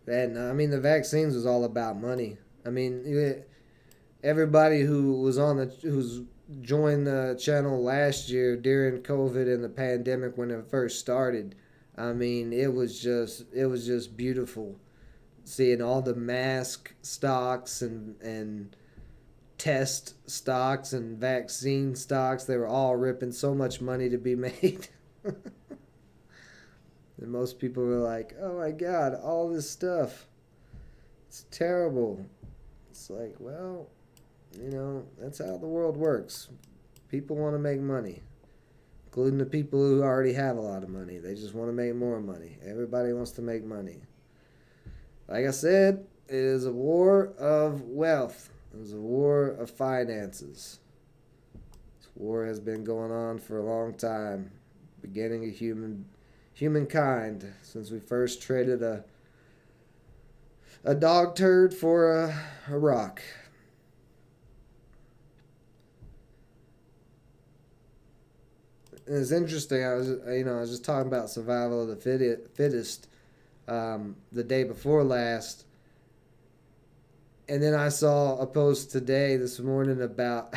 And I mean, the vaccines was all about money. I mean, everybody who was on the who's joined the channel last year during COVID and the pandemic when it first started. I mean, it was just beautiful seeing all the mask stocks and test stocks and vaccine stocks. They were all ripping so much money to be made. And most people were like, oh my God, all this stuff. It's terrible. It's like, well, that's how the world works. People want to make money, including the people who already have a lot of money. They just want to make more money. Everybody wants to make money. Like I said, it is a war of wealth. It is a war of finances. This war has been going on for a long time, beginning of humankind, since we first traded a dog turd for a rock. And it's interesting. I was just talking about survival of the fittest the day before last, and then I saw a post this morning about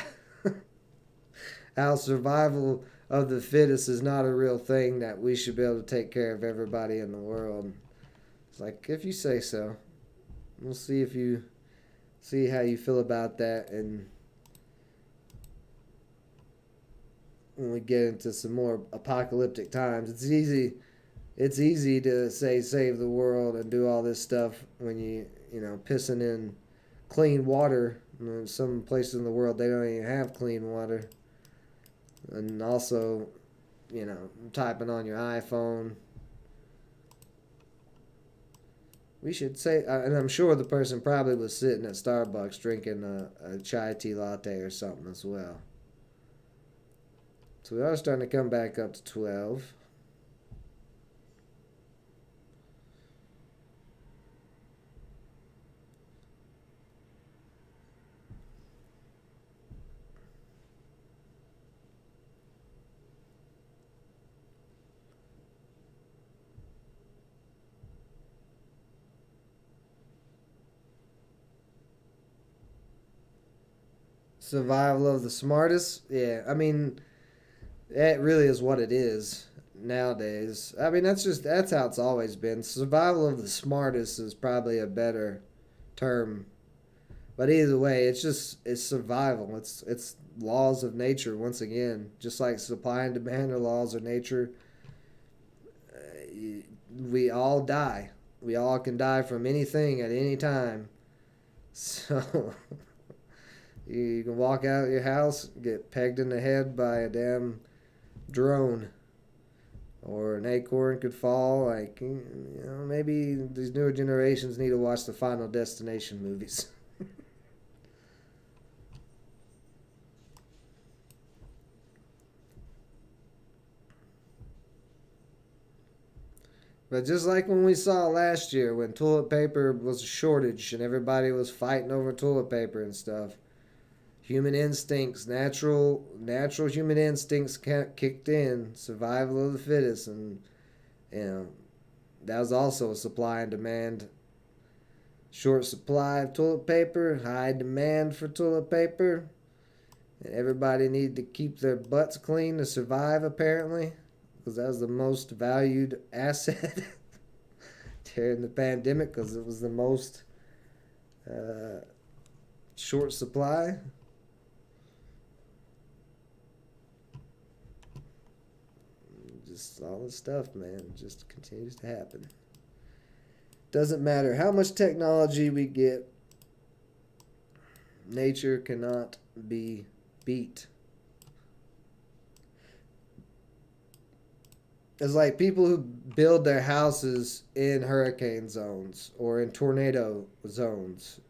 how survival of the fittest is not a real thing, that we should be able to take care of everybody in the world. It's like, if you say so. We'll see how you feel about that, and when we get into some more apocalyptic times, it's easy to say save the world and do all this stuff when pissing in clean water. Some places in the world, they don't even have clean water. And also, typing on your iPhone. We should say, and I'm sure the person probably was sitting at Starbucks drinking a chai tea latte or something as well. So we are starting to come back up to 12. Survival of the smartest? Yeah, I mean, that really is what it is nowadays. I mean, that's how it's always been. Survival of the smartest is probably a better term. But either way, it's survival. It's laws of nature once again. Just like supply and demand are laws of nature. We all die. We all can die from anything at any time. So you can walk out of your house, get pegged in the head by a damn drone, or an acorn could fall. Like, maybe these newer generations need to watch the Final Destination movies. But just like when we saw last year, when toilet paper was a shortage and everybody was fighting over toilet paper and stuff, human instincts, natural human instincts kicked in, survival of the fittest, and that was also a supply and demand. Short supply of toilet paper, high demand for toilet paper, and everybody needed to keep their butts clean to survive, apparently, because that was the most valued asset during the pandemic, because it was the most short supply. Just all this stuff, man, just continues to happen. Doesn't matter how much technology we get, nature cannot be beat. It's like people who build their houses in hurricane zones or in tornado zones.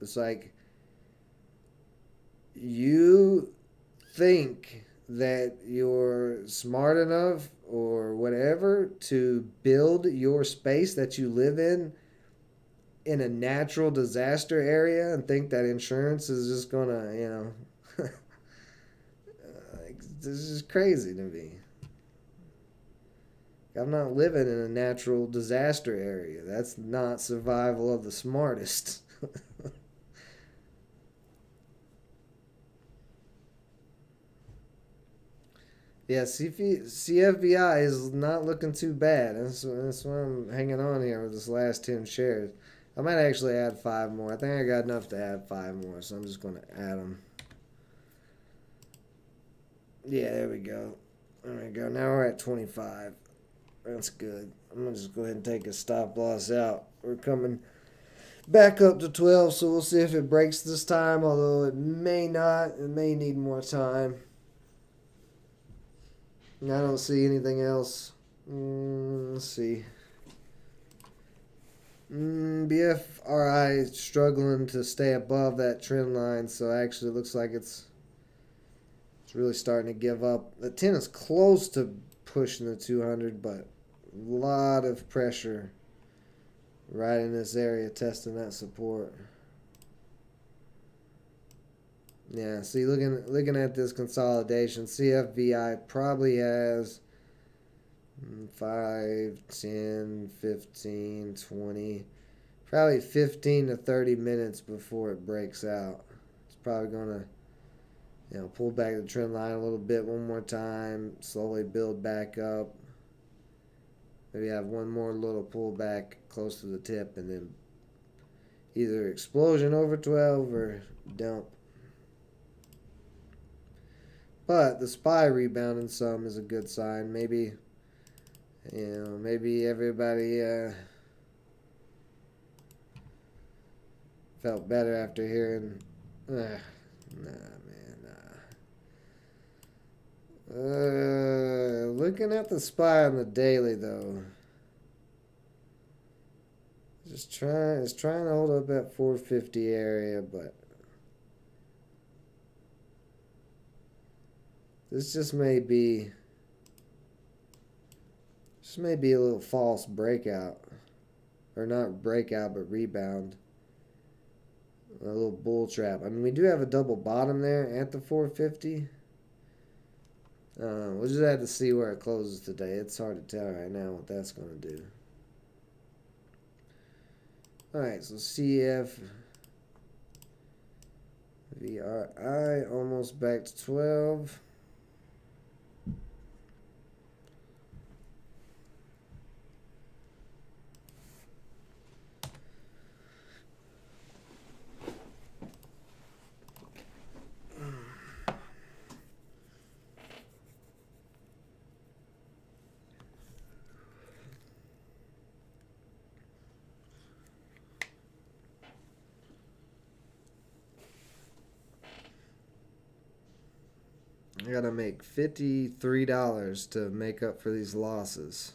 It's like, you think that you're smart enough or whatever to build your space that you live in a natural disaster area and think that insurance is just gonna, this is crazy to me. I'm not living in a natural disaster area. That's not survival of the smartest. Yeah, CFBI is not looking too bad. That's why I'm hanging on here with this last 10 shares. I might actually add 5 more. I think I got enough to add 5 more, so I'm just going to add them. Yeah, there we go. There we go. Now we're at 25. That's good. I'm going to just go ahead and take a stop loss out. We're coming back up to 12, so we'll see if it breaks this time, although it may not. It may need more time. I don't see anything else. Let's see. BFRI is struggling to stay above that trend line, so actually it looks like it's really starting to give up. The 10 is close to pushing the 200, but a lot of pressure right in this area testing that support. Yeah, see, looking at this consolidation, CFVI probably has 5, 10, 15, 20, probably 15 to 30 minutes before it breaks out. It's probably going to, pull back the trend line a little bit one more time, slowly build back up. Maybe have one more little pullback close to the tip, and then either explosion over 12 or dump. But the SPY rebounding some is a good sign. Maybe, maybe everybody felt better after hearing. Nah, man, nah. Looking at the SPY on the daily though, it's trying to hold up at 450 area, but this just may be a little false breakout, or not breakout, but rebound. A little bull trap. I mean, we do have a double bottom there at the 450. We'll just have to see where it closes today. It's hard to tell right now what that's going to do. Alright, so CFVRI almost back to 12. I gotta make $53 to make up for these losses,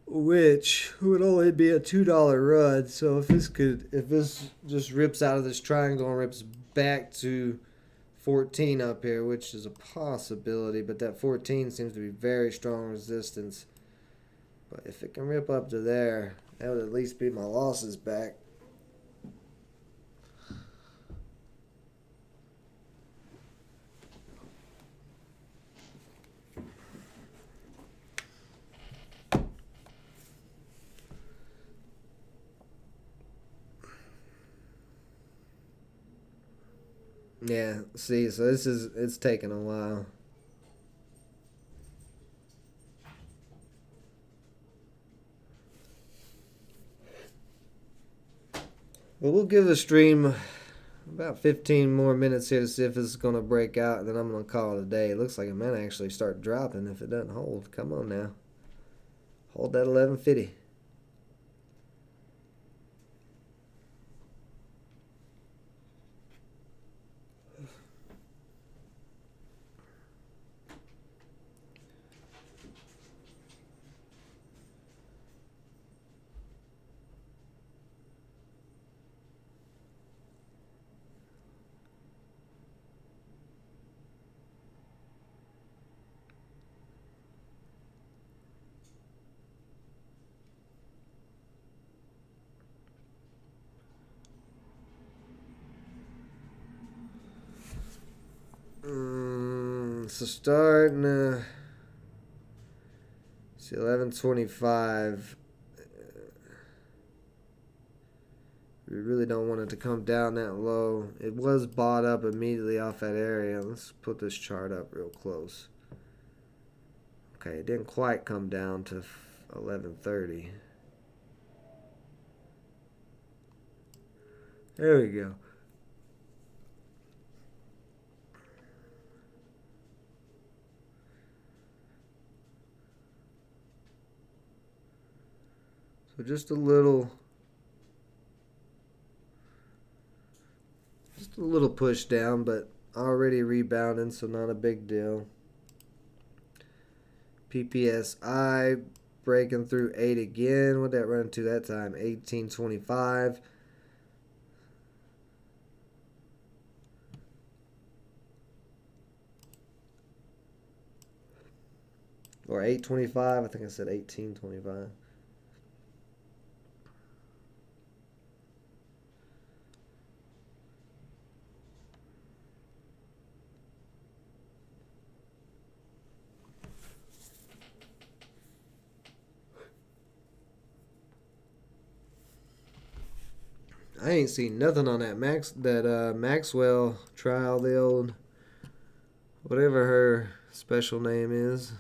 which would only be a $2 run. So if this just rips out of this triangle and rips back to 14 up here, which is a possibility, but that 14 seems to be very strong resistance. But if it can rip up to there, that would at least be my losses back. Yeah, see, so it's taking a while. But we'll give the stream about 15 more minutes here to see if it's going to break out, and then I'm going to call it a day. It looks like it might actually start dropping if it doesn't hold. Come on now. Hold that 1150. starting to see 11.25. We really don't want it to come down that low. It was bought up immediately off that area. Let's put this chart up real close. Okay, it didn't quite come down to 11.30. There we go. So just a little push down, but already rebounding, so not a big deal. PPSI breaking through 8 again. What'd that run to that time? 18.25. Or 8.25. I think I said 18.25. I ain't seen nothing on that Maxwell trial, the old whatever her special name is.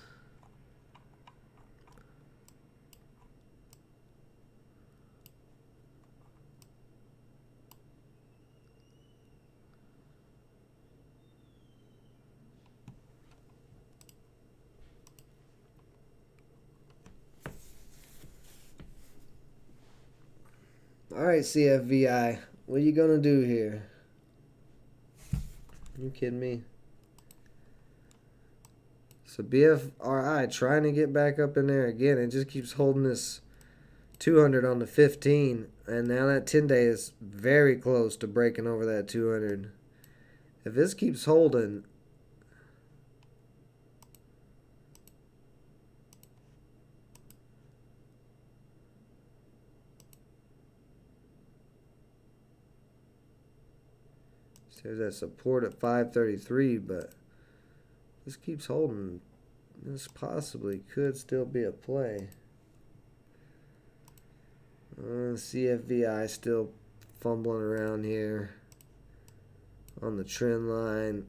All right, CFVI, what are you gonna do here? You kidding me? So BFRI trying to get back up in there again. It just keeps holding this 200 on the 15, and now that 10-day is very close to breaking over that 200. If this keeps holding, there's that support at 533, but this keeps holding. This possibly could still be a play. CFVI still fumbling around here on the trend line.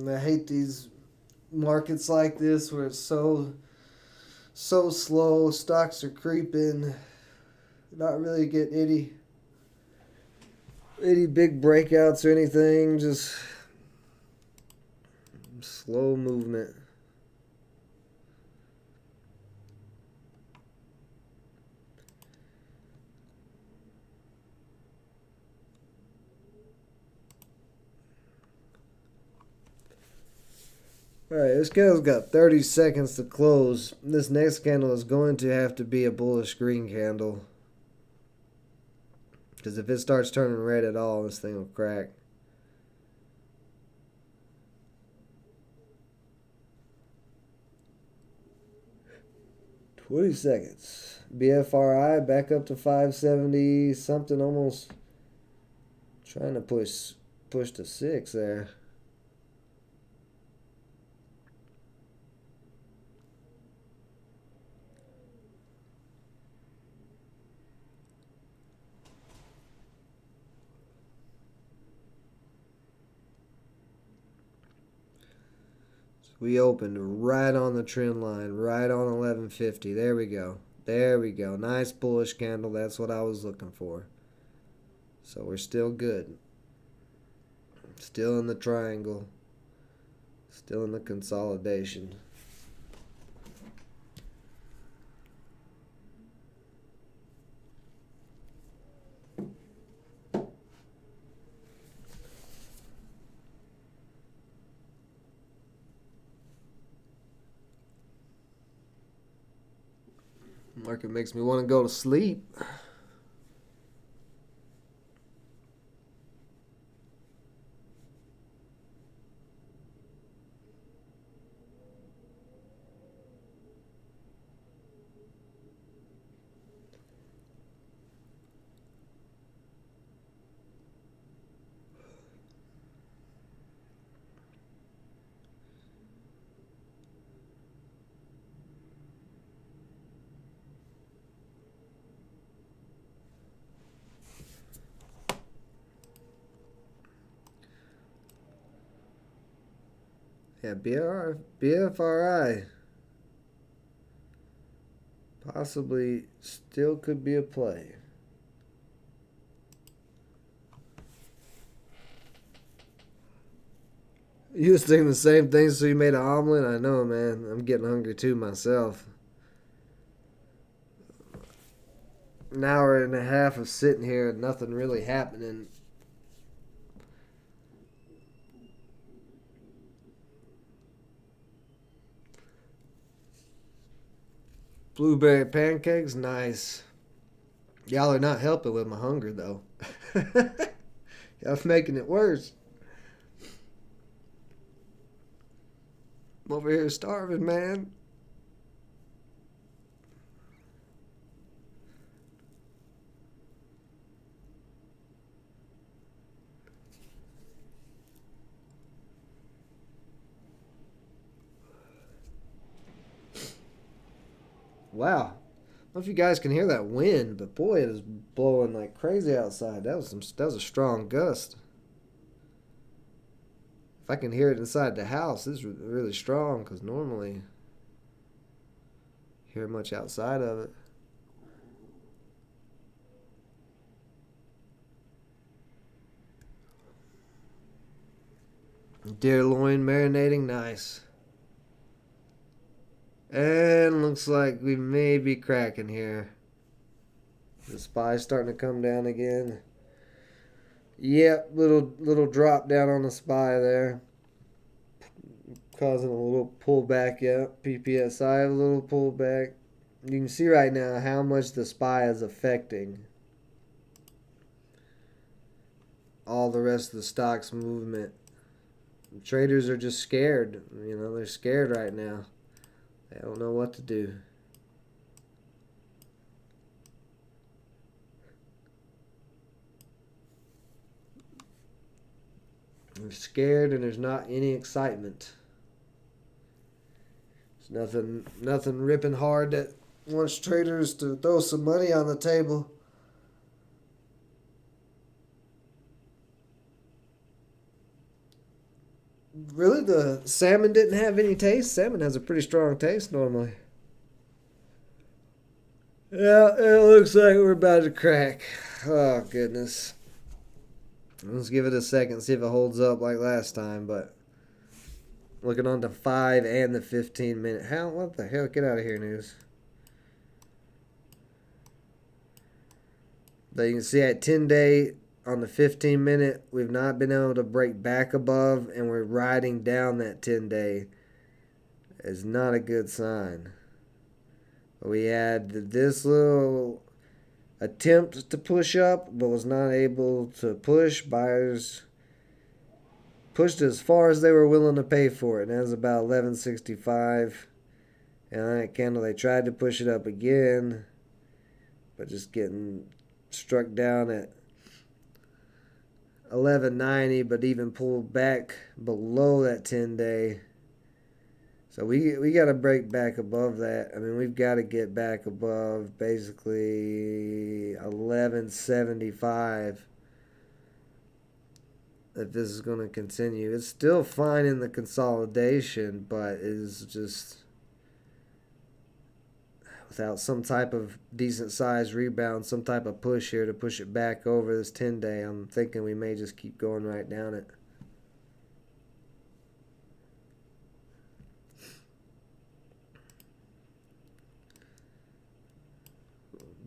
I hate these markets like this where it's so slow. Stocks are creeping. Not really getting any big breakouts or anything. Just slow movement. Alright, this candle's got 30 seconds to close. This next candle is going to have to be a bullish green candle. Because if it starts turning red at all, this thing will crack. $20 seconds. BFRI back up to 570 something, almost trying to push to 6 there. We opened right on the trend line, right on 1150. There we go. There we go. Nice bullish candle. That's what I was looking for. So we're still good. Still in the triangle. Still in the consolidation. Market makes me want to go to sleep. Yeah, BFRI possibly still could be a play. You was thinking the same thing, so you made an omelet? I know, man. I'm getting hungry too myself. An hour and a half of sitting here and nothing really happening. Blueberry pancakes, nice. Y'all are not helping with my hunger, though. Y'all making it worse. I'm over here starving, man. Wow. I don't know if you guys can hear that wind, but boy, it is blowing like crazy outside. That was a strong gust. If I can hear it inside the house, this is really strong because normally I hear much outside of it. Deer loin marinating, nice. And looks like we may be cracking here. The spy's starting to come down again. Yep, little drop down on the spy there. Causing a little pullback, yep. PPSI, a little pullback. You can see right now how much the spy is affecting all the rest of the stock's movement. Traders are just scared. They're scared right now. They don't know what to do. They're scared and there's not any excitement. There's nothing ripping hard that wants traders to throw some money on the table. Really, the salmon didn't have any taste? Salmon has a pretty strong taste normally. Yeah, it looks like we're about to crack. Oh, goodness. Let's give it a second, see if it holds up like last time, but looking on the 5 and the 15 minute. What the hell? Get out of here, news. But you can see at 10-day on the 15 minute, we've not been able to break back above, and we're riding down that 10-day. It's not a good sign. We had this little attempt to push up, but was not able to push. Buyers pushed as far as they were willing to pay for it, and that was about 11.65. And on that candle, they tried to push it up again, but just getting struck down at 11.90, but even pulled back below that 10-day. So we got to break back above that. I mean, we've got to get back above basically 11.75 if this is going to continue. It's still fine in the consolidation, but it is just without some type of decent size rebound, some type of push here to push it back over this 10-day, I'm thinking we may just keep going right down it.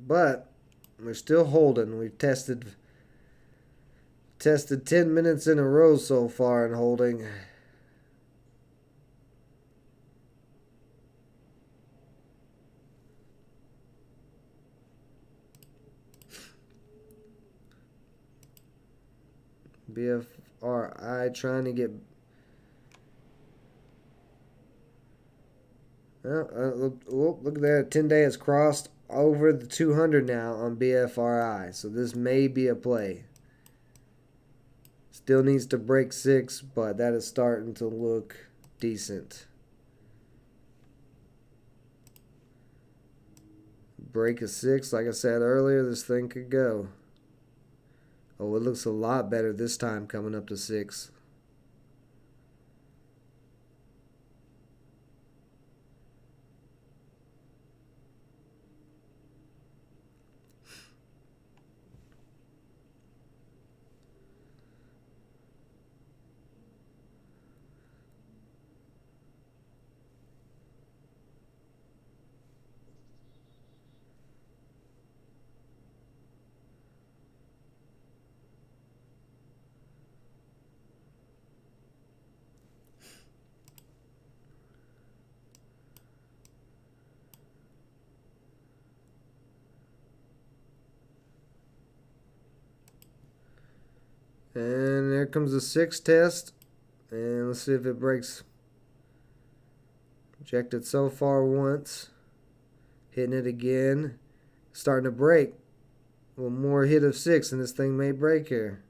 But we're still holding. We've tested 10 minutes in a row so far and holding. BFRI trying to get... look at that. 10-day has crossed over the 200 now on BFRI. So this may be a play. Still needs to break 6, but that is starting to look decent. Break a 6, like I said earlier, this thing could go. Oh, it looks a lot better this time coming up to 6. And there comes the 6 test. And let's see if it breaks. Rejected so far once. Hitting it again. Starting to break. One more hit of 6 and this thing may break here.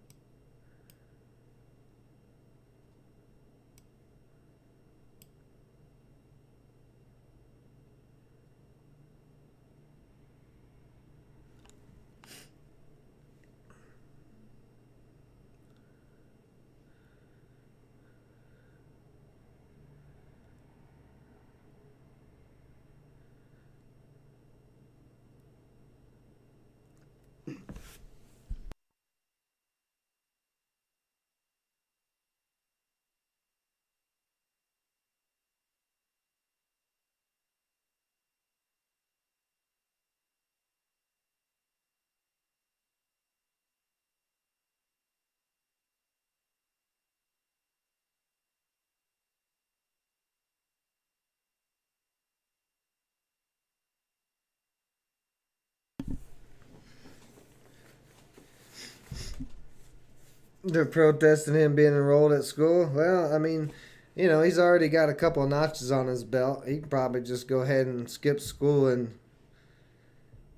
They're protesting him being enrolled at school. Well, I mean, he's already got a couple of notches on his belt. He can probably just go ahead and skip school and,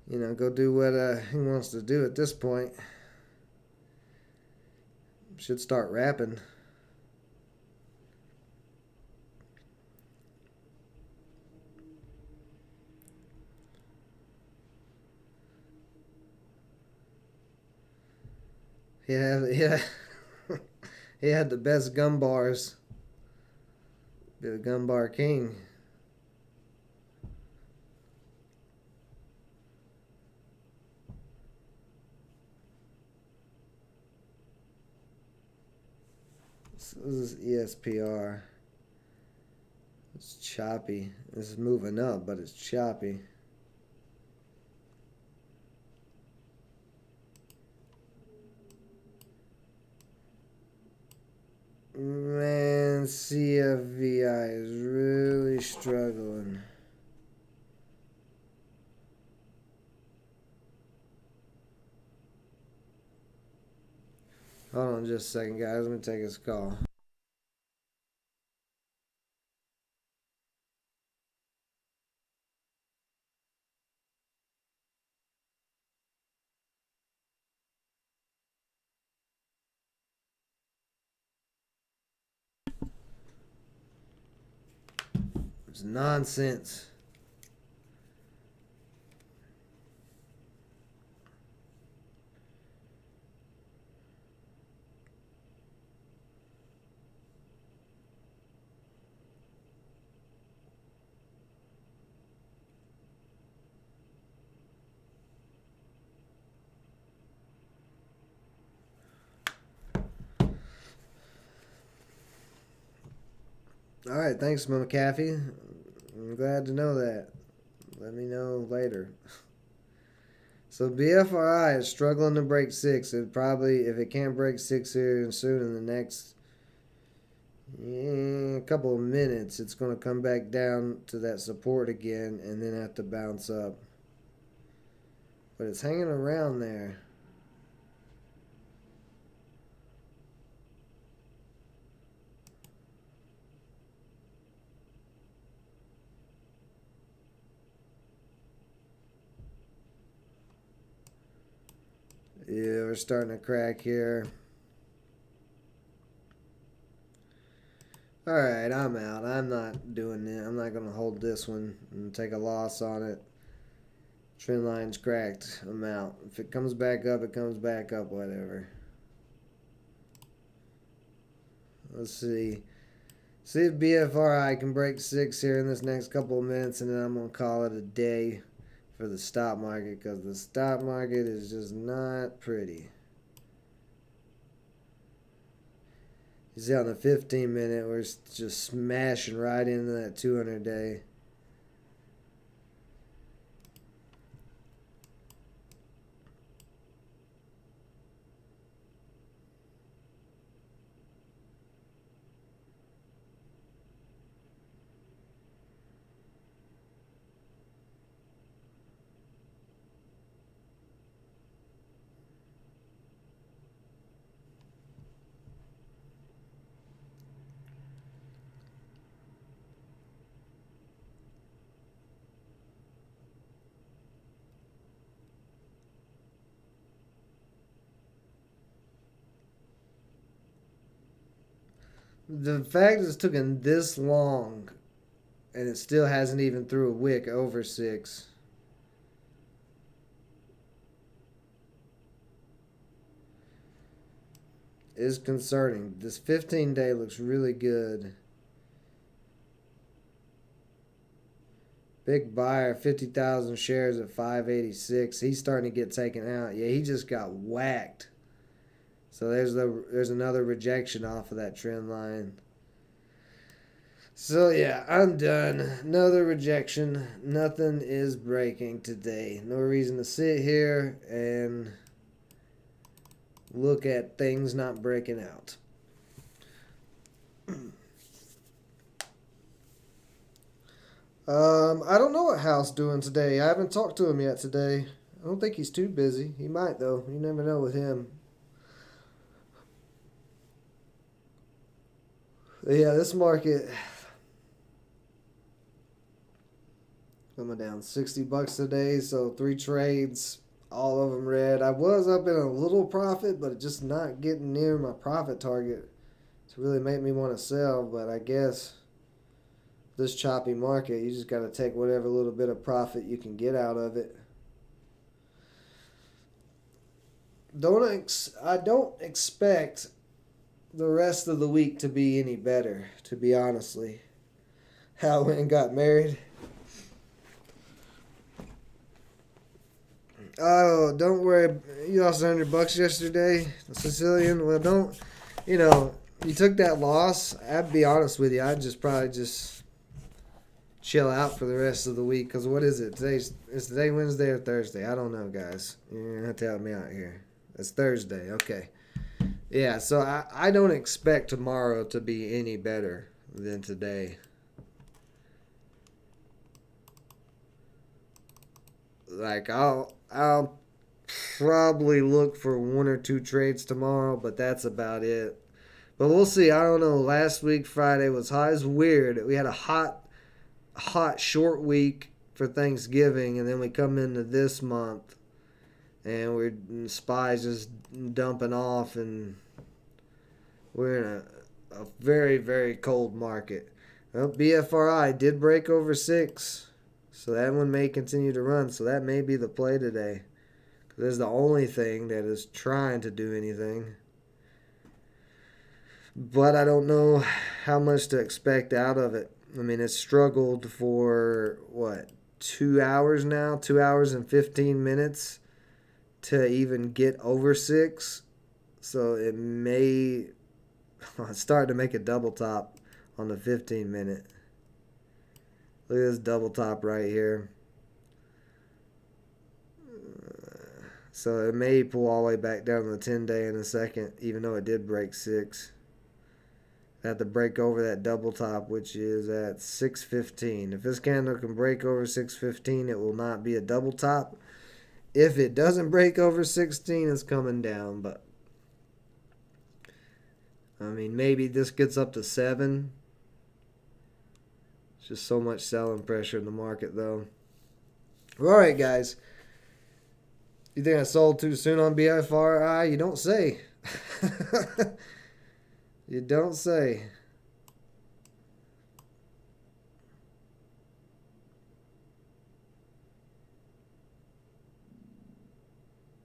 go do what he wants to do at this point. Should start rapping. Yeah. He had the best gum bars. Be the gum bar king. This is ESPR. It's choppy. This is moving up, but it's choppy. Man, CFVI is really struggling. Hold on just a second, guys. Let me take his call. It's nonsense. All right, thanks, McAfee. I'm glad to know that. Let me know later. So BFRI is struggling to break 6. It probably, if it can't break 6 here soon in the next couple of minutes, it's going to come back down to that support again and then have to bounce up. But it's hanging around there. Yeah, we're starting to crack here. Alright, I'm out. I'm not doing it. I'm not going to hold this one and take a loss on it. Trend line's cracked. I'm out. If it comes back up, it comes back up, whatever. Let's see. See if BFRI can break 6 here in this next couple of minutes, and then I'm going to call it a day for the stock market, because the stock market is just not pretty. You see on the 15-minute, we're just smashing right into that 200-day. The fact it's taken this long and it still hasn't even threw a wick over 6. Is concerning. This 15-day looks really good. Big buyer, 50,000 shares at 586. He's starting to get taken out. Yeah, he just got whacked. So there's another rejection off of that trend line. So yeah, I'm done. Another rejection. Nothing is breaking today. No reason to sit here and look at things not breaking out. I don't know what Hal's doing today. I haven't talked to him yet today. I don't think he's too busy. He might though. You never know with him. But yeah, this market coming down $60 today, so 3 trades, all of them red. I was up in a little profit, but just not getting near my profit target to really make me want to sell. But I guess this choppy market, you just got to take whatever little bit of profit you can get out of it. I don't expect the rest of the week to be any better, to be honestly. Hal went and got married. Oh, don't worry. You lost $100 yesterday, Sicilian. Well, don't. You took that loss. I'd be honest with you. I'd just probably just chill out for the rest of the week. Because what is it? Is today Wednesday or Thursday? I don't know, guys. You're going to have to help me out here. It's Thursday. Okay. Yeah, so I don't expect tomorrow to be any better than today. Like, I'll probably look for 1 or 2 trades tomorrow, but that's about it. But we'll see. I don't know. Last week, Friday was hot. It's weird. We had a hot, short week for Thanksgiving, and then we come into this month, and SPY's just dumping off, and we're in a very, very cold market. Well, BFRI did break over 6. So that one may continue to run. So that may be the play today. Because it's the only thing that is trying to do anything. But I don't know how much to expect out of it. I mean, it's struggled for, 2 hours now? 2 hours and 15 minutes to even get over 6. So it may start to make a double top on the 15-minute. Look at this double top right here. So it may pull all the way back down to the 10-day in a second, even though it did break 6. I have to break over that double top, which is at 6.15. If this candle can break over 6.15, it will not be a double top. If it doesn't break over 16, it's coming down. But I mean, maybe this gets up to 7. Just so much selling pressure in the market, though. All right, guys. You think I sold too soon on BFRI? You don't say. You don't say.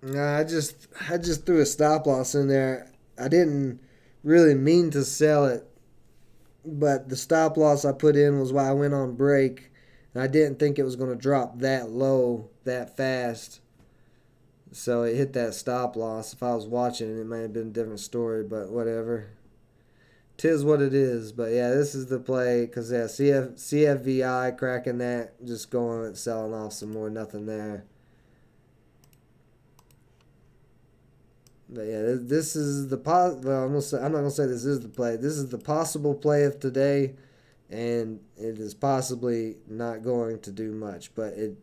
Nah, I just threw a stop loss in there. I didn't really mean to sell it. But the stop loss I put in was why I went on break. And I didn't think it was going to drop that low that fast. So it hit that stop loss. If I was watching it might have been a different story. But whatever. 'Tis what it is. But yeah, this is the play. Because yeah, CFVI cracking that. Just going and selling off some more. Nothing there. But yeah, this is the well, I'm not gonna say this is the play. This is the possible play of today, and it is possibly not going to do much. But like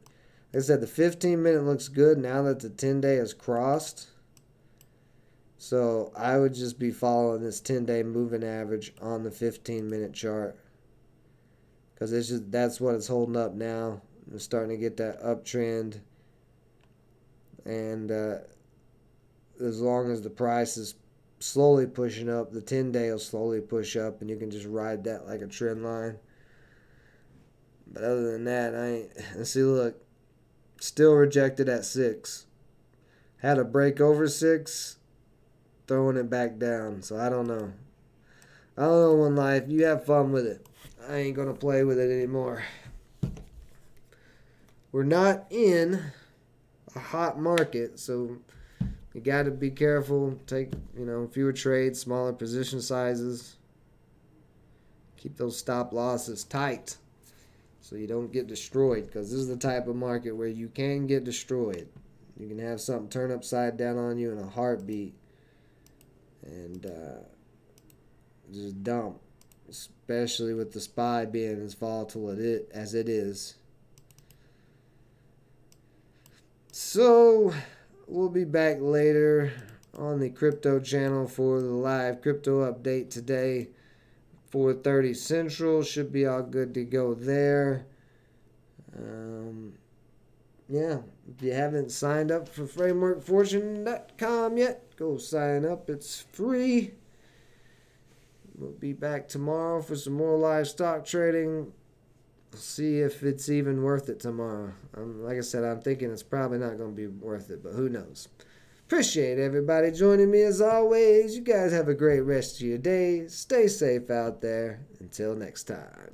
I said, the 15-minute looks good now that the 10-day is crossed. So I would just be following this 10-day moving average on the 15-minute chart, because that's what it's holding up now. It's starting to get that uptrend, and as long as the price is slowly pushing up. The 10-day will slowly push up, and you can just ride that like a trend line. But other than that, I ain't. Let's see, look. Still rejected at 6. Had a break over 6, throwing it back down. So I don't know. I don't know, One Life. You have fun with it. I ain't going to play with it anymore. We're not in a hot market, so you got to be careful. Take, fewer trades, smaller position sizes. Keep those stop losses tight so you don't get destroyed, because this is the type of market where you can get destroyed. You can have something turn upside down on you in a heartbeat and just dump, especially with the SPY being as volatile as it is. So we'll be back later on the crypto channel for the live crypto update today. 4:30 Central. Should be all good to go there. If you haven't signed up for frameworkfortune.com yet, go sign up. It's free. We'll be back tomorrow for some more live stock trading. See if it's even worth it tomorrow. Like I said, I'm thinking it's probably not going to be worth it, but who knows. Appreciate everybody joining me as always. You guys have a great rest of your day. Stay safe out there. Until next time.